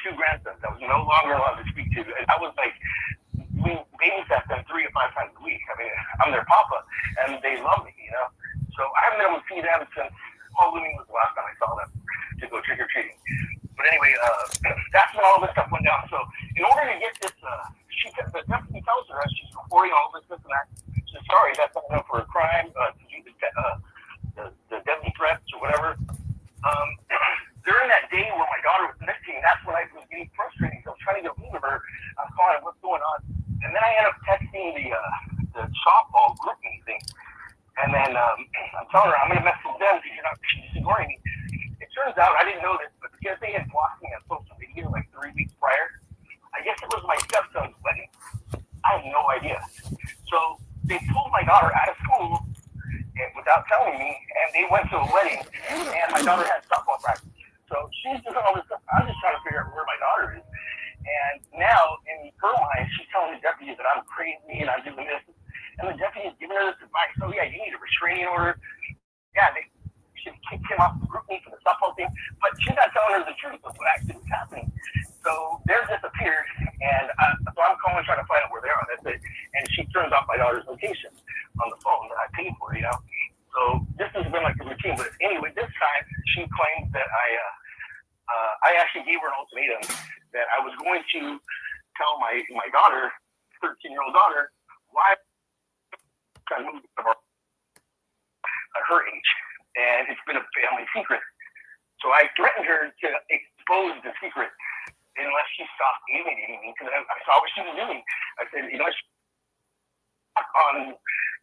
2 grandsons I was no longer allowed to speak to. And I was like, we babysat them 3 to 5 times a week. I mean, I'm their papa, and they love me, So I haven't been able to see them since Halloween was the last time I saw them to go trick-or-treating. But anyway, that's when all this stuff went down. So in order to get this, the deputy tells her as she's reporting all this and that, she says, sorry, that's not enough for a crime, to do the deadly threats or whatever. During that day where my daughter was missing, that's when I was getting frustrated. So I was trying to get a hold of her. I was calling her, what's going on? And then I ended up texting the softball group meeting. And then I'm telling her, I'm going to message them because she's ignoring me. It turns out, I didn't know this, but because they had blocked me on social media like 3 weeks prior, I guess it was my stepson's wedding. I have no idea. So they pulled my daughter out of school without telling me, and they went to a wedding, and my daughter had softball practice. So she's doing all this stuff. I'm just trying to figure out where my daughter is. And now, in her mind, she's telling the deputy that I'm crazy and I'm doing this. And the deputy is giving her this advice. Oh, yeah, you need a restraining order. Yeah, they should kick him off the group meet for the softball team. But she's not telling her the truth of what actually was happening. So they're disappeared. And so I'm calling trying to find out where they are. That's it. And she turns off my daughter's location on the phone that I paid for, So this has been like a routine. But anyway, this time she claims that I actually gave her an ultimatum that I was going to tell my daughter, 13-year-old daughter, why I moved at her age, and it's been a family secret. So I threatened her to expose the secret unless she stopped alienating me, because I saw what she was doing. I said,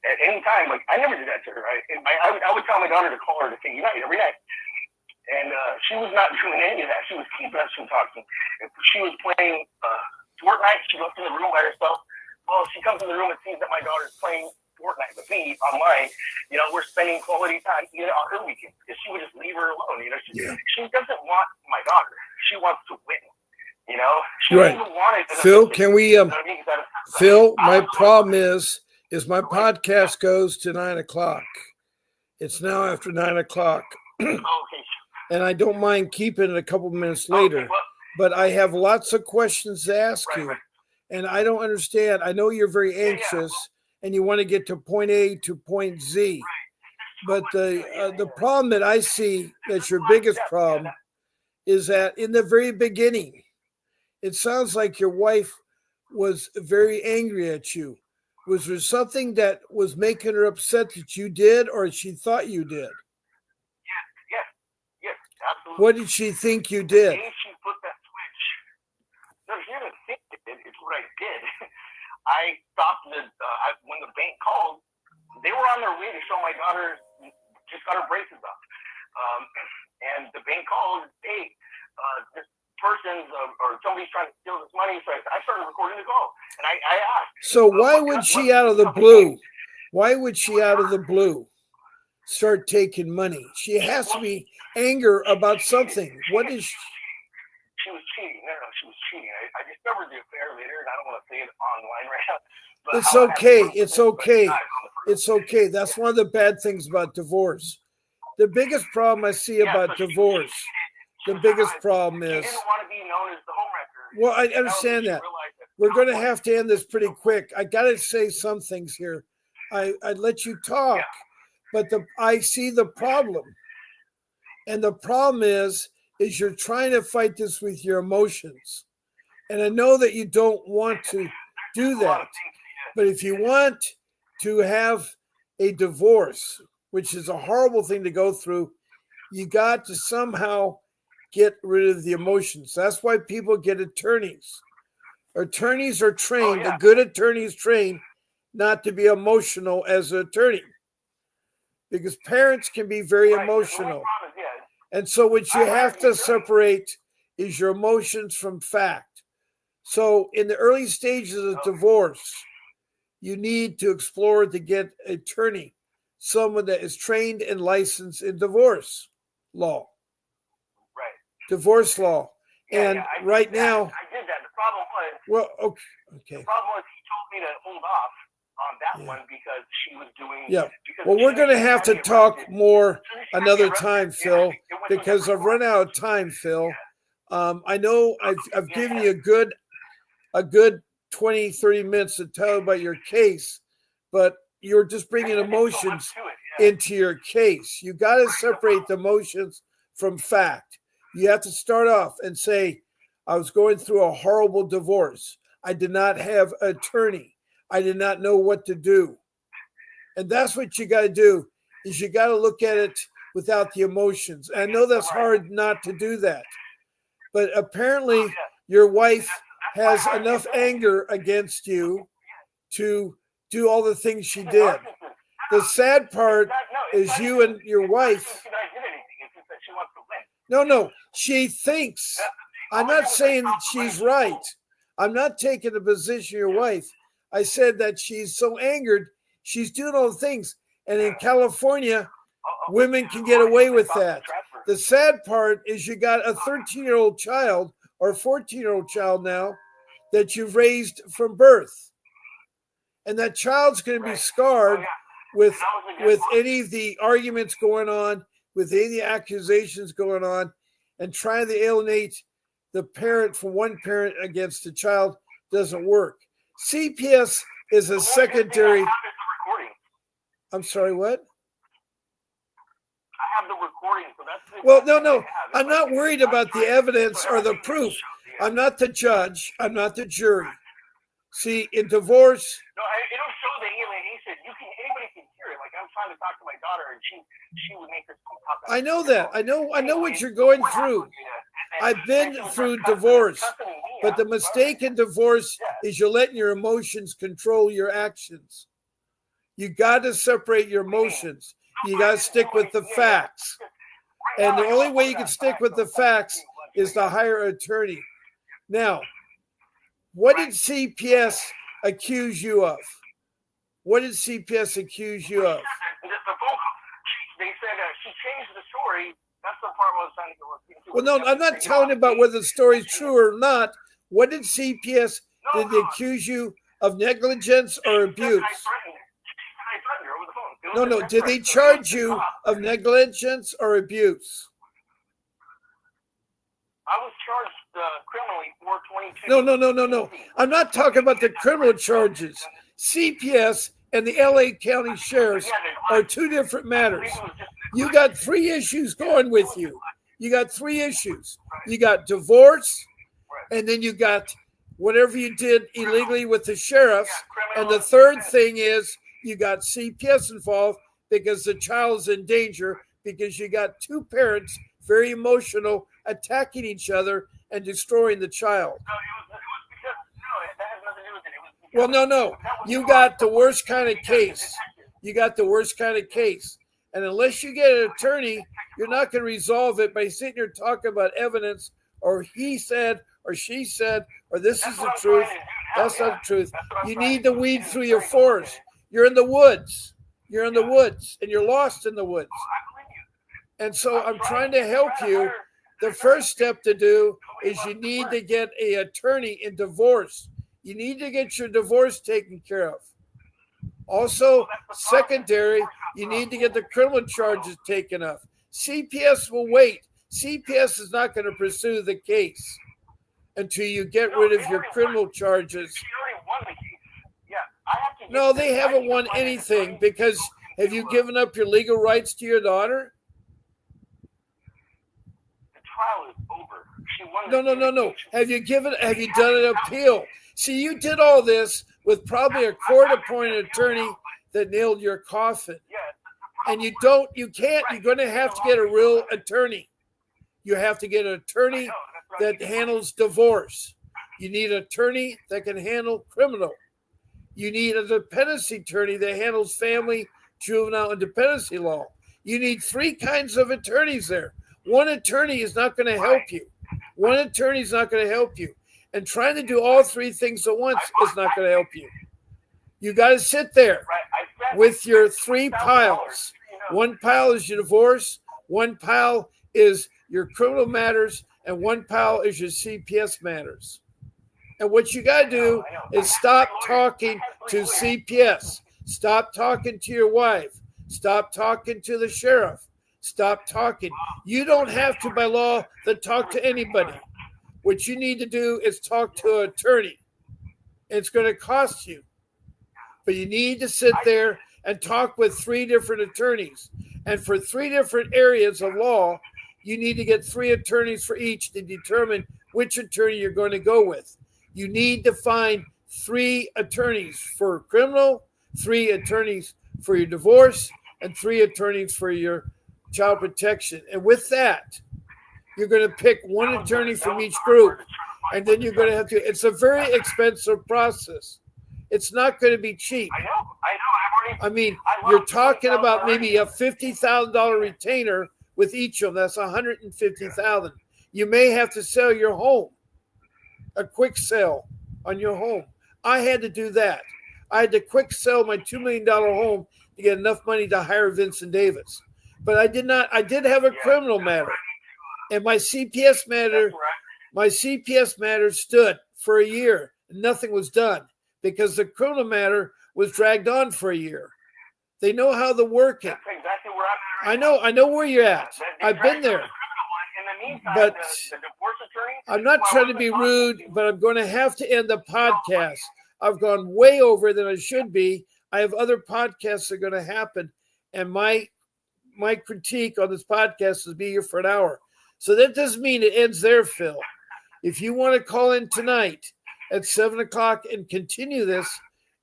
at any time, like I never did that to her. I would tell my daughter to call her to say goodnight every night. And she was not doing any of that. She was keeping us from talking. If she was playing Fortnite, she goes in the room by herself. Well, she comes in the room and sees that my daughter's playing Fortnite with me online. We're spending quality time on her weekend. Because she would just leave her alone. She doesn't want my daughter. She wants to win. She right. doesn't want it. Phil, can we? Phil, my problem is my podcast goes to 9 o'clock. It's now after 9 o'clock. Okay. And I don't mind keeping it a couple minutes later, Okay, well, but I have lots of questions to ask you. Right. And I don't understand. I know you're very anxious and you want to get to point A to point Z. But the problem that I see that's your biggest problem is that in the very beginning, it sounds like your wife was very angry at you. Was there something that was making her upset that you did or she thought you did? Yes, Absolutely. What did she think you The did? day she put that switch, no, here's the thing, it's what I did. I stopped when the bank called, they were on their way to show my daughter just got her braces up. And the bank called, hey, this person's or somebody's trying to steal this money. So I started recording the call. And I asked. So why would she out of the blue? Why would she out of the blue start taking money? She has to be anger about something. What is she was cheating. No, she was cheating. I discovered the affair later, and I don't want to say it online right now. But it's okay. It's okay. It's okay. That's one of the bad things about divorce. The biggest problem I see about divorce, the biggest problem is. She didn't want to be known as the homewrecker. Well, I understand that. We're going to have to end this pretty quick. I got to say some things here. I'd let you talk, but I see the problem. And the problem is you're trying to fight this with your emotions. And I know that you don't want to do that. But if you want to have a divorce, which is a horrible thing to go through, you got to somehow get rid of the emotions. That's why people get attorneys. Attorneys are trained, a good attorney is trained not to be emotional as an attorney. Because parents can be very emotional. And so what you have to separate is your emotions from fact. So in the early stages of divorce, you need to explore to get an attorney, someone that is trained and licensed in divorce law. Right. Divorce law. And right now. I did that. The problem was. Well, okay. The problem was he told me to hold off on that one because she was doing. Yeah. Well, we're going to have to talk more another time, Phil, because I've run out of time, Phil. I know I've given you a good 20, 30 minutes to tell about your case, but you're just bringing emotions into your case. You got to separate the emotions from fact. You have to start off and say, I was going through a horrible divorce. I did not have an attorney. I did not know what to do. And that's what you got to do, is you got to look at it without the emotions. And I know that's hard not to do that. But apparently your wife has enough anger against you to do all the things she did. The sad part is you and your wife. No, she thinks. I'm not saying that she's right. I'm not taking the position of your wife. I said that she's so angered, she's doing all the things. And in California, women can get away with that. The sad part is you got a 13-year-old child or a 14-year-old child now that you've raised from birth. And that child's going to be scarred with any of the arguments going on, with any of the accusations going on, and trying to alienate the parent from one parent against the child doesn't work. CPS is a secondary. I'm sorry, what? I have the recording, so that's. Well, no. I'm not worried about the evidence or the proof. I'm not the judge. I'm not the jury. See, in divorce. No, it'll show the alienation. Anybody can hear it. Like I'm trying to talk to my daughter, and she would make this talk. I know that. I know what you're going through. I've been through divorce, but the mistake in divorce is you're letting your emotions control your actions. You got to separate your emotions. You got to stick with the facts. And the only way you can stick with the facts is to hire an attorney. Now, what did CPS accuse you of? What did CPS accuse you of? They said she changed the story. That's the part I was trying to go into. Well, no, I'm not telling you about whether the story is true or not. What did CPS, did they accuse you of negligence or abuse? No, did they charge you of negligence or abuse? I was charged criminally for 22. No. I'm not talking about the criminal charges. CPS and the LA County Sheriffs are two different matters. You got three issues going with you. You got three issues. You got divorce, and then you got whatever you did illegally with the sheriffs. And the third thing is you got CPS involved because the child's in danger because you got two parents very emotional, attacking each other and destroying the child. No, it was because that has nothing to do with it. It was because Well, no. You got the worst kind of case. You got the worst kind of case. And unless you get an attorney, you're not going to resolve it by sitting here talking about evidence or he said or she said or this is the truth. That's not the truth. You need to weed through your forest. You're in the woods. You're in the woods and you're lost in the woods. And so I'm trying to help you. The first step to do is you need to get an attorney in divorce. You need to get your divorce taken care of. Also, secondary, you need to get the criminal charges taken off. CPS will wait. CPS is not going to pursue the case until you get rid of your criminal charges. No, they haven't won anything because have you given up your legal rights to your daughter? The trial is over. She won. No. Have you done an appeal? See, you did all this with probably a court-appointed attorney that nailed your coffin. And you're going to have to get a real attorney. You have to get an attorney that handles divorce. You need an attorney that can handle criminal. You need a dependency attorney that handles family, juvenile, and dependency law. You need 3 kinds of attorneys there. One attorney is not going to help you. One attorney is not going to help you. And trying to do all 3 things at once is not going to help you. You got to sit there with your 3 piles. One pile is your divorce. One pile is your criminal matters. And one pile is your CPS matters. And what you got to do is stop talking to CPS. Stop talking to your wife. Stop talking to the sheriff. Stop talking. You don't have to, by law, to talk to anybody. What you need to do is talk to an attorney. It's going to cost you. But you need to sit there and talk with 3 different attorneys. And for 3 different areas of law, you need to get 3 attorneys for each to determine which attorney you're going to go with. You need to find 3 attorneys for criminal, 3 attorneys for your divorce, and 3 attorneys for your child protection. And with that, you're going to pick 1 attorney from each group. And then you're going to have to, it's a very expensive process. It's not going to be cheap. I know. I mean, you're talking about maybe a $50,000 retainer with each of them. That's $150,000. You may have to sell your home, a quick sale on your home. I had to do that. I had to quick sell my $2 million home to get enough money to hire Vincent Davis. But I did not. I did have a criminal matter, and my CPS matter stood for a year. And nothing was done because the criminal matter was dragged on for a year. They know how to work it. That's exactly where I'm at. I know where you're at. I've been there. But I'm not trying to be rude, but I'm going to have to end the podcast. I've gone way over than I should be. I have other podcasts that are going to happen, and my critique on this podcast is be here for an hour. So that doesn't mean it ends there, Phil. If you want to call in tonight at 7:00 and continue this,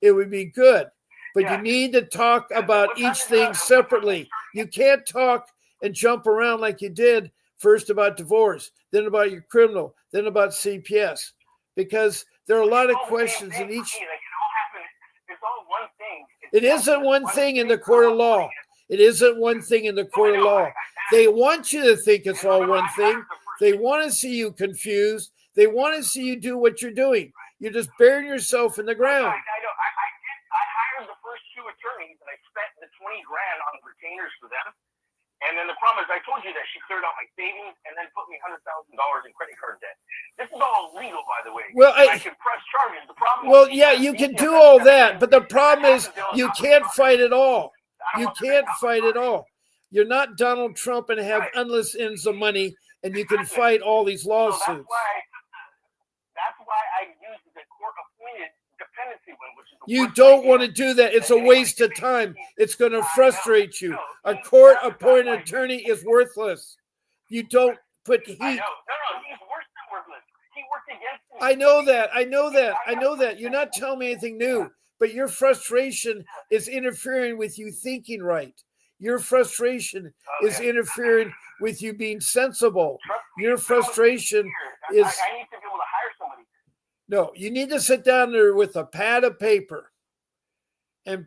it would be good. But you need to talk about each thing separately. You can't talk and jump around like you did first about divorce, then about your criminal, then about CPS, because there are a lot of questions in each. It isn't one thing in the court of law. It isn't one thing in the court of law. They want you to think it's all one thing. They want to see you confused. They want to see you do what you're doing. You're just burying yourself in the ground. I know. I hired the first 2 attorneys, and I spent the $20,000 on retainers for them. And then the problem is, I told you that she cleared out my savings and then put me $100,000 in credit card debt. This is all legal, by the way. Well, I can press charges. The problem. Well, yeah, you can do all that, but the problem is you can't fight it all. You can't fight it all. You're not Donald Trump and have endless ends of money, and you can fight all these lawsuits. So that's why I used the court-appointed dependency one, which is you don't want to do that. It's a waste of time. It's going to frustrate you. A court-appointed attorney is worthless. You don't put heat. I know. No, he's worse than worthless. He worked against me. I know that. You're not telling me anything new, but your frustration is interfering with you thinking right. Your frustration is interfering with you being sensible. Trust me, Your frustration I is, need to be able to hire somebody. no, you need to sit down there with a pad of paper and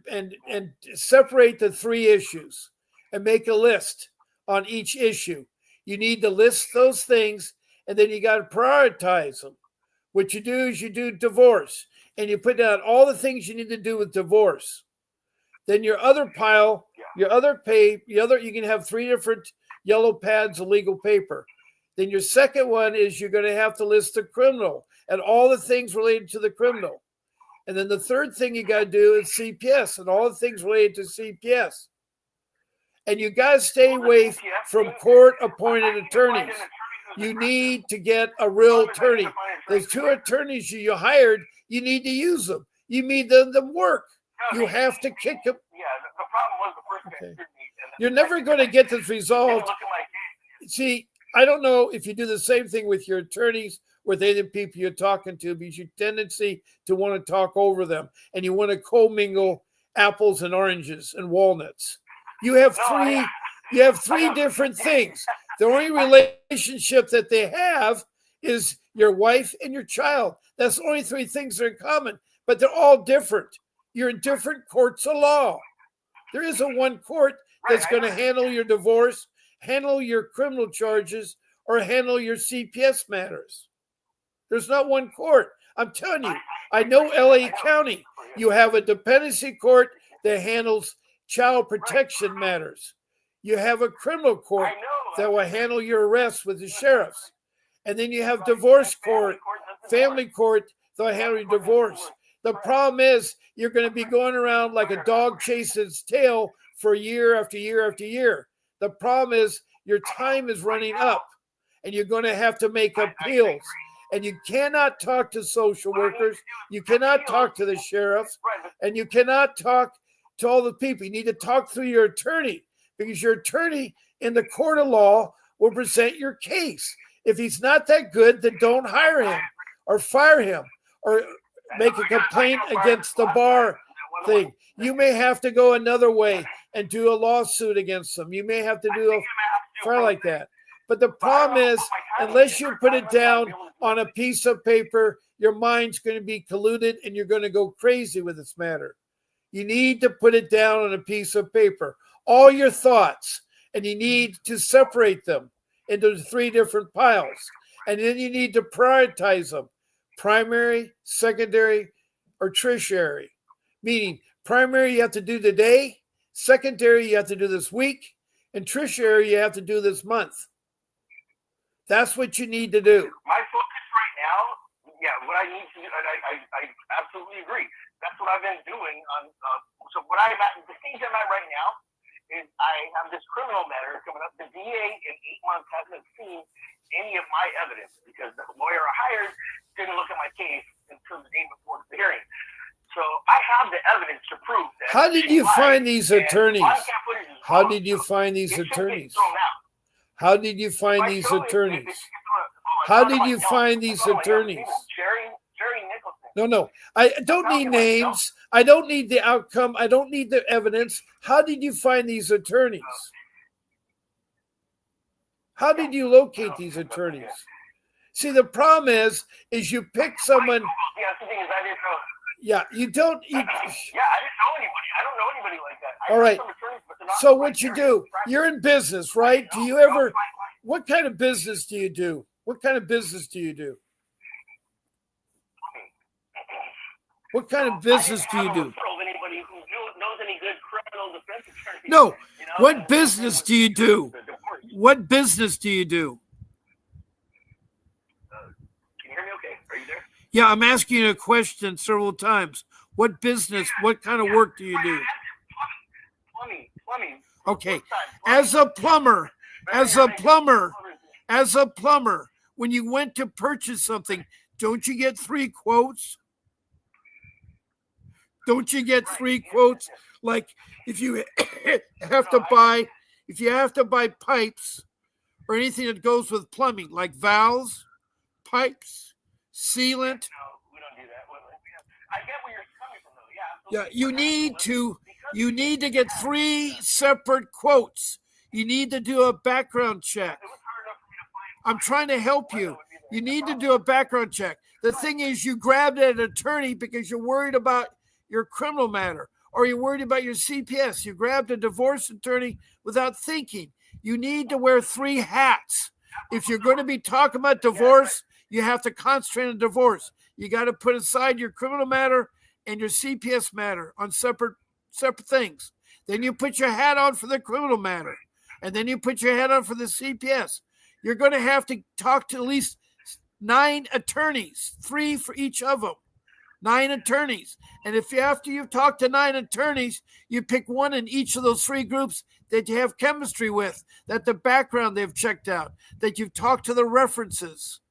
separate the three issues and make a list on each issue. You need to list those things, and then you got to prioritize them. What you do is you do divorce, and you put down all the things you need to do with divorce. Then your other pile, you can have 3 different yellow pads of legal paper. Then your second one is you're going to have to list the criminal and all the things related to the criminal. And then the third thing you got to do is CPS and all the things related to CPS. And you got to stay away from court-appointed attorneys. You need to get a real attorney. Those 2 attorneys you hired, you need to use them. You need them work. You have to kick them. Yeah, the problem was the first guy Okay. screwed me. You're never going to get this resolved. Look at my case. See, I don't know if you do the same thing with your attorneys, with any people you're talking to, because your tendency to want to talk over them and you want to commingle apples and oranges and walnuts. You have three different things. The only relationship that they have is your wife and your child. That's the only 3 things that are in common, but they're all different. You're in different courts of law. There isn't one court that's going to handle your divorce, handle your criminal charges, or handle your CPS matters. There's not one court. I'm telling you, I know LA County. You have a dependency court that handles child protection matters. You have a criminal court that will handle your arrest with the sheriffs. And then you have divorce court, family court that will handle your divorce. The problem is you're going to be going around like a dog chasing its tail for year after year after year. The problem is your time is running up and you're going to have to make appeals. And you cannot talk to social workers. You cannot talk to the sheriffs. And you cannot talk to all the people. You need to talk through your attorney, because your attorney in the court of law will present your case. If he's not that good, then don't hire him or fire him or make a complaint against the bar thing. You may have to go another way and do a lawsuit against them. You may have to do a file like that. But the problem is, unless you put it down on a piece of paper, your mind's going to be colluded and you're going to go crazy with this matter. You need to put it down on a piece of paper, all your thoughts, and you need to separate them into 3 different piles. And then you need to prioritize them: primary, secondary, or tertiary. Meaning, primary you have to do today, secondary you have to do this week, and tertiary you have to do this month. That's what you need to do. My focus right now, what I need to do, I absolutely agree. That's what I've been doing. So the stage I'm at right now is I have this criminal matter coming up. The DA in 8 months hasn't seen any of my evidence because the lawyer I hired didn't look at my case until the day before the hearing. So I have the evidence to prove that. How did you find these attorneys? How did you find these attorneys? How did you find these attorneys? How did you find these attorneys? Jerry Nicholson. No. I don't need names. I don't need the outcome. I don't need the evidence. How did you find these attorneys? How did you locate these attorneys? See, the problem is you pick someone. Yeah, the thing is, I didn't know. Yeah, you don't. I didn't know anybody. I don't know anybody like that. All right. So what you do? You're in business, right? Do you ever? What kind of business do you do? What kind of business do you do? What kind of business do you do? No. What business do you do? What business do you do? Can you hear me okay? Are you there? Yeah, I'm asking you a question several times. What business, what kind of work do you do? Plumbing. Okay. As a plumber, when you went to purchase something, don't you get 3 quotes? Don't you get 3 quotes? Like if you have to buy pipes or anything that goes with plumbing, like valves, pipes, sealant. No, we don't do that. I get where you're coming from, though. Yeah. Yeah, you You need to get 3 separate quotes. You need to do a background check. I'm trying to help you. You need to do a background check. The thing is, you grabbed an attorney because you're worried about your criminal matter, or you're worried about your CPS. You grabbed a divorce attorney without thinking. You need to wear 3 hats. If you're going to be talking about divorce, you have to concentrate on divorce. You got to put aside your criminal matter and your CPS matter on separate things. Then you put your hat on for the criminal matter, and then you put your hat on for the CPS. You're going to have to talk to at least 9 attorneys, 3 for each of them. 9 attorneys. And if after you've talked to 9 attorneys, you pick one in each of those 3 groups that you have chemistry with, that the background they've checked out, that you've talked to the references.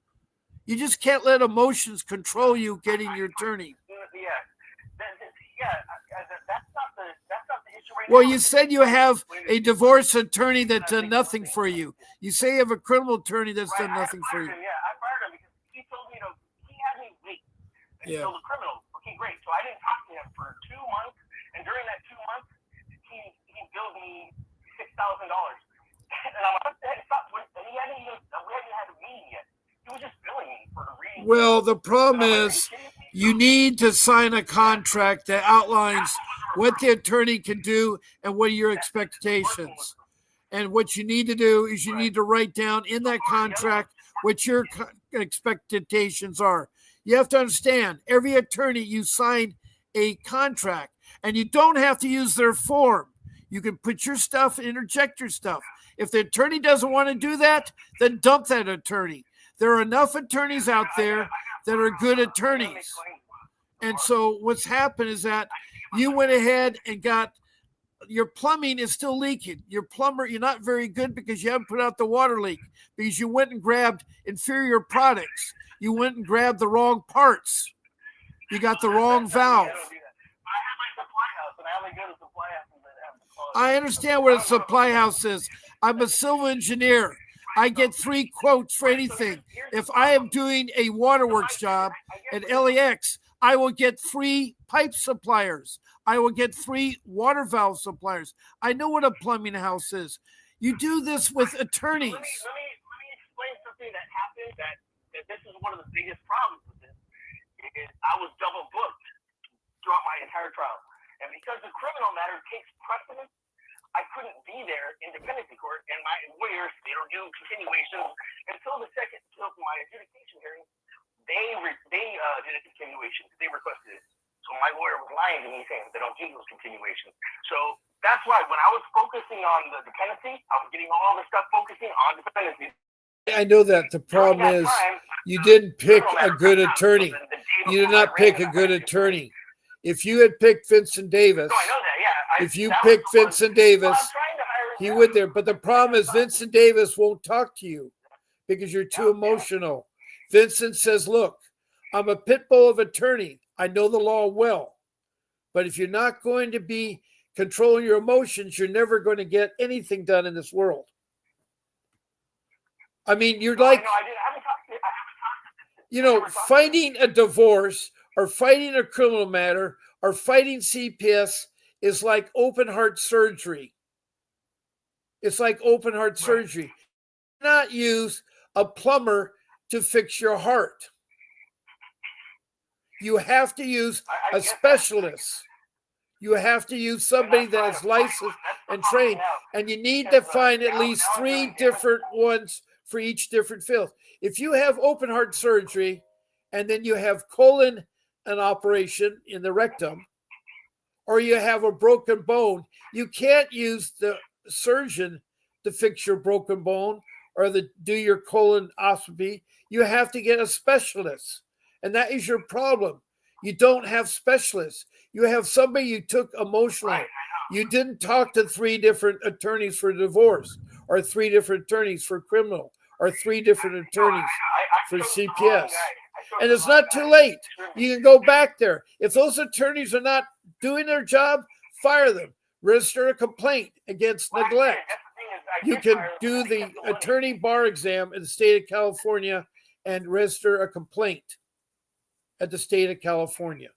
You just can't let emotions control you getting your attorney. That's not the issue right Well, now. you said you have a divorce attorney that's done nothing for you. You say you have a criminal attorney that's done nothing for you. I fired him because he told me he had me wait until the criminal. Okay, great. So I didn't talk to him for 2 months, and during that 2 months, he billed me $6,000. And I'm like, what the heck? Stop. And we hadn't had a meeting yet. He was just billing me for the reading. Well, the problem is you need to sign a contract that outlines what the attorney can do and what are your expectations. And what you need to do is you need to write down in that contract what your expectations are. You have to understand, every attorney, you sign a contract, and you don't have to use their form. You can put your stuff, interject your stuff. If the attorney doesn't want to do that, then dump that attorney. There are enough attorneys out there that are good attorneys. And so what's happened is that you went ahead and got, your plumbing is still leaking. Your plumber, you're not very good because you haven't put out the water leak, because you went and grabbed inferior products. You went and grabbed the wrong parts. You got the wrong valve. I understand what a supply house is. I'm a civil engineer. I get 3 quotes for anything. If I am doing a waterworks job at LAX, I will get 3 pipe suppliers. I will get 3 water valve suppliers. I know what a plumbing house is. You do this with attorneys. Let me explain something that happened that this is one of the biggest problems with this. Is I was double booked throughout my entire trial. And because the criminal matter takes precedence, I couldn't be there in dependency court, and my lawyers, they don't do continuations until my adjudication hearing. They did a continuation. They requested it. So my lawyer was lying to me saying they don't do those continuations. So that's why when I was focusing on the dependency, I was getting all the stuff focusing on dependency. I know that. The problem is you didn't pick a good attorney. You did not pick a good attorney. If you had picked Vincent Davis, if you picked Vincent Davis, he would there. But the problem is Vincent Davis won't talk to you because you're too emotional. Vincent says, look, I'm a pit bull of attorney. I know the law well. But if you're not going to be controlling your emotions, you're never going to get anything done in this world. I mean, you're like, fighting a divorce or fighting a criminal matter or fighting CPS is like open heart surgery. It's like open heart surgery. You cannot use a plumber to fix your heart. You have to use a specialist. You have to use somebody that is licensed and trained. And you need to find at least 3 different ones for each different field. If you have open heart surgery and then you have colon an operation in the rectum, or you have a broken bone, you can't use the surgeon to fix your broken bone or do your colonoscopy. You have to get a specialist. And that is your problem. You don't have specialists. You have somebody you took emotionally. You didn't talk to 3 different attorneys for divorce, or 3 different attorneys for criminal, or 3 different attorneys for CPS. And it's not too late. You can go back there. If those attorneys are not doing their job, fire them. Register a complaint against neglect. You can do the attorney bar exam in the state of California and register a complaint at the state of California.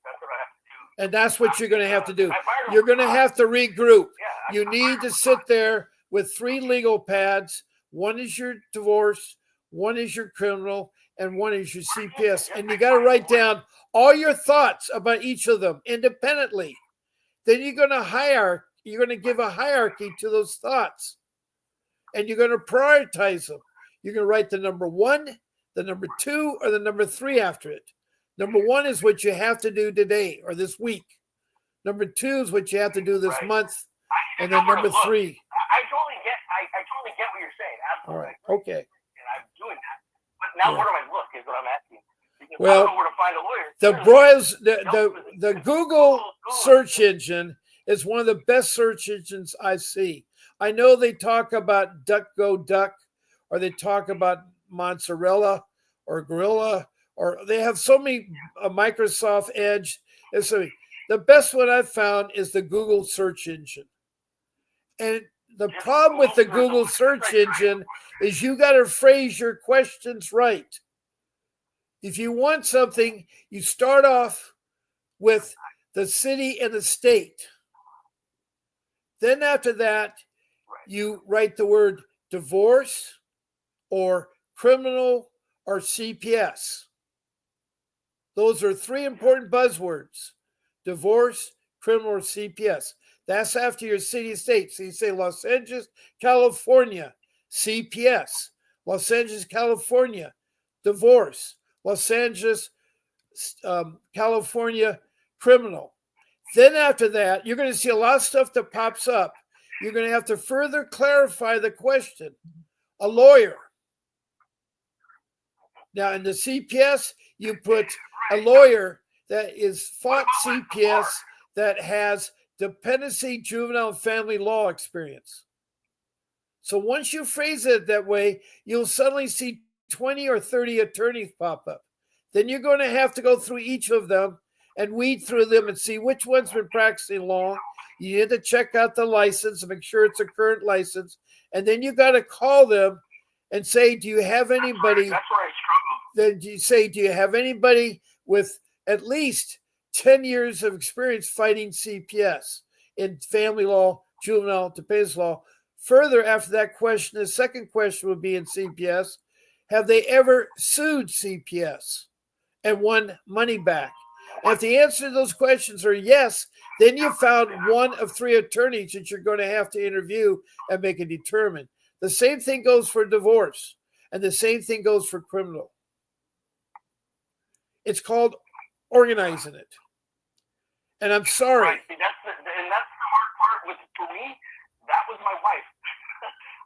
And that's what you're going to have to do. I fired him You're for going to fraud. have to regroup. Yeah, You need to sit there with 3 legal pads. One is your divorce, one is your criminal, and one is your CPS. And you got to write down all your thoughts about each of them independently. Then you're going to give a hierarchy to those thoughts. And you're going to prioritize them. You're going to write the number 1, the number 2, or the number 3 after it. Number 1 is what you have to do today or this week. Number 2 is what you have to do this month. And then number 3. I totally get what you're saying. All Absolutely. right. Okay. And I'm doing that. But now where do I look is what I'm asking. Because Well, I don't know where to find a lawyer. The Google search engine is one of the best search engines I see. I know they talk about DuckGoDuck, or they talk about Mozzarella or Gorilla, or they have so many Microsoft Edge. And so the best one I've found is the Google search engine. And the problem with the Google search engine is you got to phrase your questions right. If you want something, you start off with the city and the state. Then after that, you write the word divorce or criminal or CPS. Those are 3 important buzzwords: divorce, criminal, or CPS. That's after your city and state. So you say Los Angeles, California, CPS. Los Angeles, California, divorce. Los Angeles, California, criminal. Then after that, you're going to see a lot of stuff that pops up. You're going to have to further clarify the question. A lawyer. Now, in the CPS, you put a lawyer that is fought CPS that has dependency, juvenile, and family law experience. So once you phrase it that way, you'll suddenly see 20 or 30 attorneys pop up. Then you're going to have to go through each of them and weed through them and see which one's been practicing law. You need to check out the license and make sure it's a current license. And then you got to call them and say, do you have anybody? That's where I struggle. Then you say, do you have anybody with at least 10 years of experience fighting CPS in family law, juvenile, dependence law? Further, after that question, the second question would be in CPS, have they ever sued CPS and won money back? And if the answer to those questions are yes, then you found one of 3 attorneys that you're going to have to interview and make a determine. The same thing goes for divorce, and the same thing goes for criminal. It's called organizing it. And I'm sorry. Right. See, that's the hard part with, for me, that was my wife.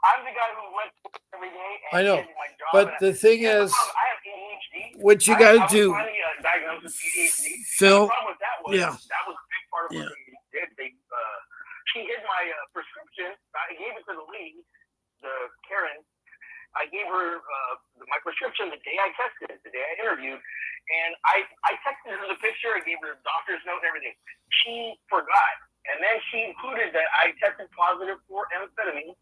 I'm the guy who went every day and I know, did my job. but the thing is, I have ADHD. what you got to do, I was finally diagnosed with ADHD. Phil. The problem with that was, that was a big part of what they did. She hid my prescription. I gave it to the lady, the Karen. I gave her my prescription the day I tested, the day I interviewed. And I texted her the picture. I gave her a doctor's note and everything. She forgot. And then she included that I tested positive for amphetamine.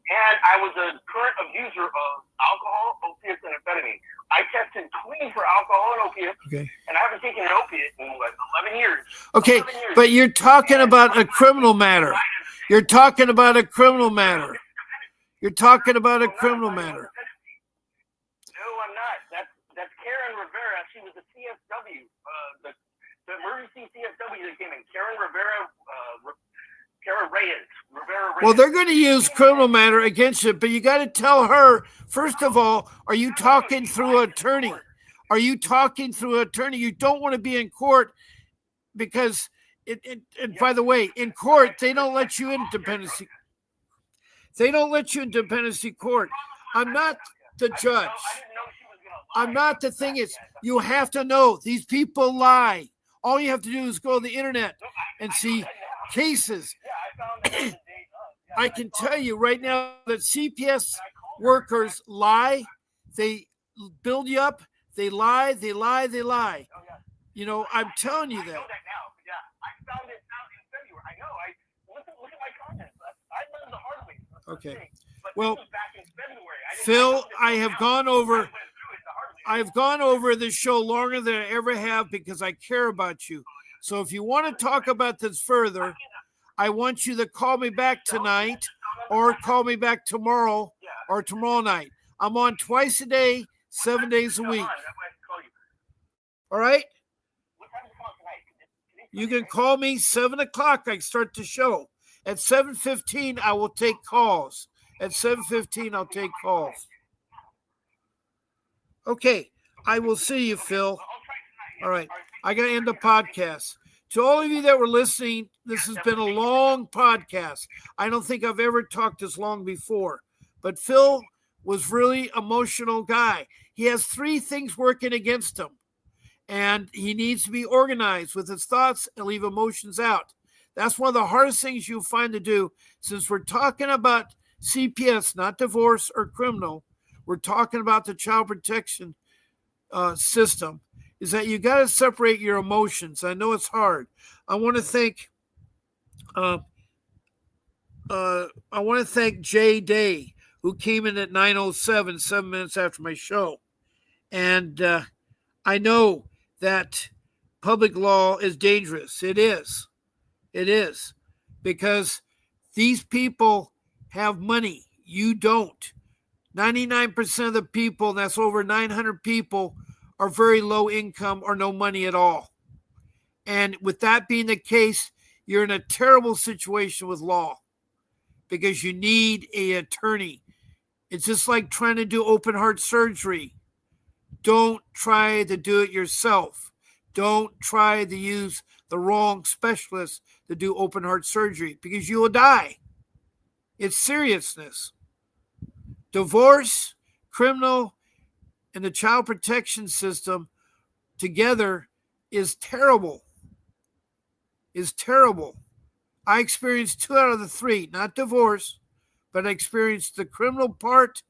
And I was a current abuser of alcohol, opiates, and amphetamine. I tested clean for alcohol and opiates. Okay. And I haven't taken an opiate in like 11 years. Okay, 11 years. but you're talking about a criminal matter. You're talking about a criminal matter. You're talking about a criminal matter. No, I'm not. That's Karen Rivera. She was a CSW, the emergency CSW that came in. Karen Rivera, Karen Reyes. Rivera Reyes. Well, they're going to use criminal matter against it, but you got to tell her, first of all, are you talking through an attorney? Are you talking through an attorney? You don't want to be in court because, and by the way, in court, they don't let you in dependency. They don't let you in dependency court. I'm not the judge. I'm not. The thing is, you have to know these people lie. All you have to do is go to the internet and see cases. I can tell you right now that CPS workers lie. They build you up. They lie. They lie. They lie. You know, I'm telling you that. I know that now. Yeah, I found it out in February. I know. Look at my comments. I learned the hard way. Okay. But Well, this was back in February. Phil, I have gone over. I've gone over this show longer than I ever have because I care about you. So if you want to talk about this further, I want you to call me back tonight or call me back tomorrow or tomorrow night. I'm on twice a day, 7 days a week. All right? You can call me 7 o'clock. I start the show. At 7:15, I will take calls. At 7:15, I'll take calls. Okay. I will see you, Phil. All right. I got to end the podcast. To all of you that were listening, this has been a long podcast. I don't think I've ever talked this long before. But Phil was really emotional guy. He has 3 things working against him. And he needs to be organized with his thoughts and leave emotions out. That's one of the hardest things you'll find to do. Since we're talking about CPS, not divorce or criminal, we're talking about the child protection system, is that you got to separate your emotions. I know it's hard. I want to thank Jay Day, who came in at 9:07, 7 minutes after my show. And I know that public law is dangerous. It is. It is. Because these people have money. You don't. 99% of the people, that's over 900 people, are very low income or no money at all. And with that being the case, you're in a terrible situation with law because you need an attorney. It's just like trying to do open heart surgery. Don't try to do it yourself. Don't try to use the wrong specialist to do open heart surgery because you will die. It's seriousness. Divorce, criminal, and the child protection system together is terrible. Is terrible. I experienced 2 out of the 3, not divorce, but I experienced the criminal part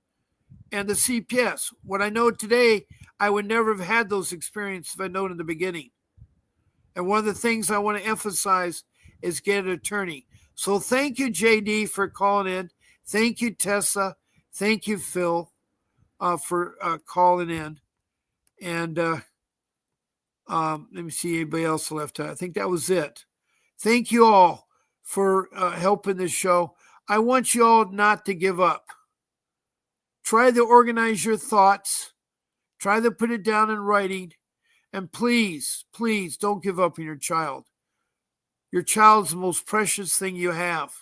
and the CPS. What I know today, I would never have had those experiences if I'd known in the beginning. And one of the things I want to emphasize is get an attorney. So thank you, JD, for calling in. Thank you, Tessa. Thank you, Phil, for calling in. And let me see anybody else left out. I think that was it. Thank you all for helping this show. I want you all not to give up. Try to organize your thoughts. Try to put it down in writing. And please, please don't give up on your child. Your child's the most precious thing you have.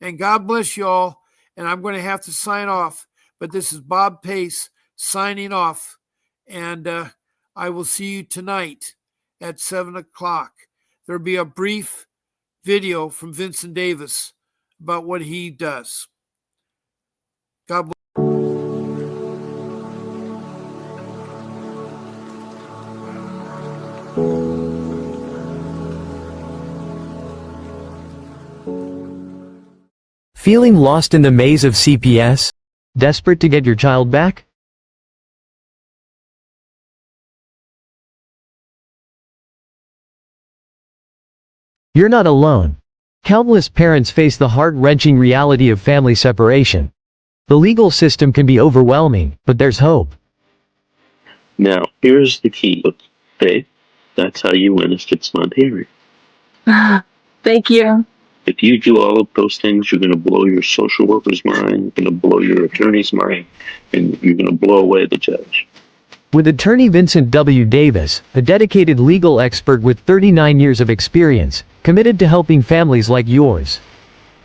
And God bless you all. And I'm going to have to sign off. But this is Bob Pace signing off. And I will see you tonight at 7 o'clock. There'll be a brief video from Vincent Davis about what he does. God bless. Feeling lost in the maze of CPS? Desperate to get your child back? You're not alone. Countless parents face the heart-wrenching reality of family separation. The legal system can be overwhelming, but there's hope. Now, here's the key. Babe, that's how you win a 6-month hearing. Thank you. If you do all of those things, you're going to blow your social worker's mind, you're going to blow your attorney's mind, and you're going to blow away the judge. With attorney Vincent W. Davis, a dedicated legal expert with 39 years of experience, committed to helping families like yours.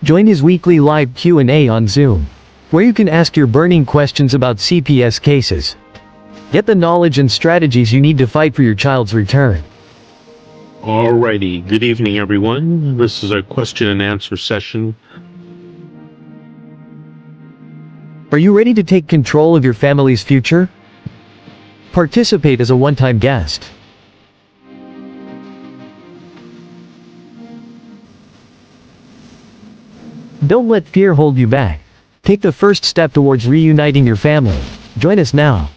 Join his weekly live Q&A on Zoom, where you can ask your burning questions about CPS cases. Get the knowledge and strategies you need to fight for your child's return. Alrighty, good evening everyone. This is our question and answer session. Are you ready to take control of your family's future? Participate as a one-time guest. Don't let fear hold you back. Take the first step towards reuniting your family. Join us now.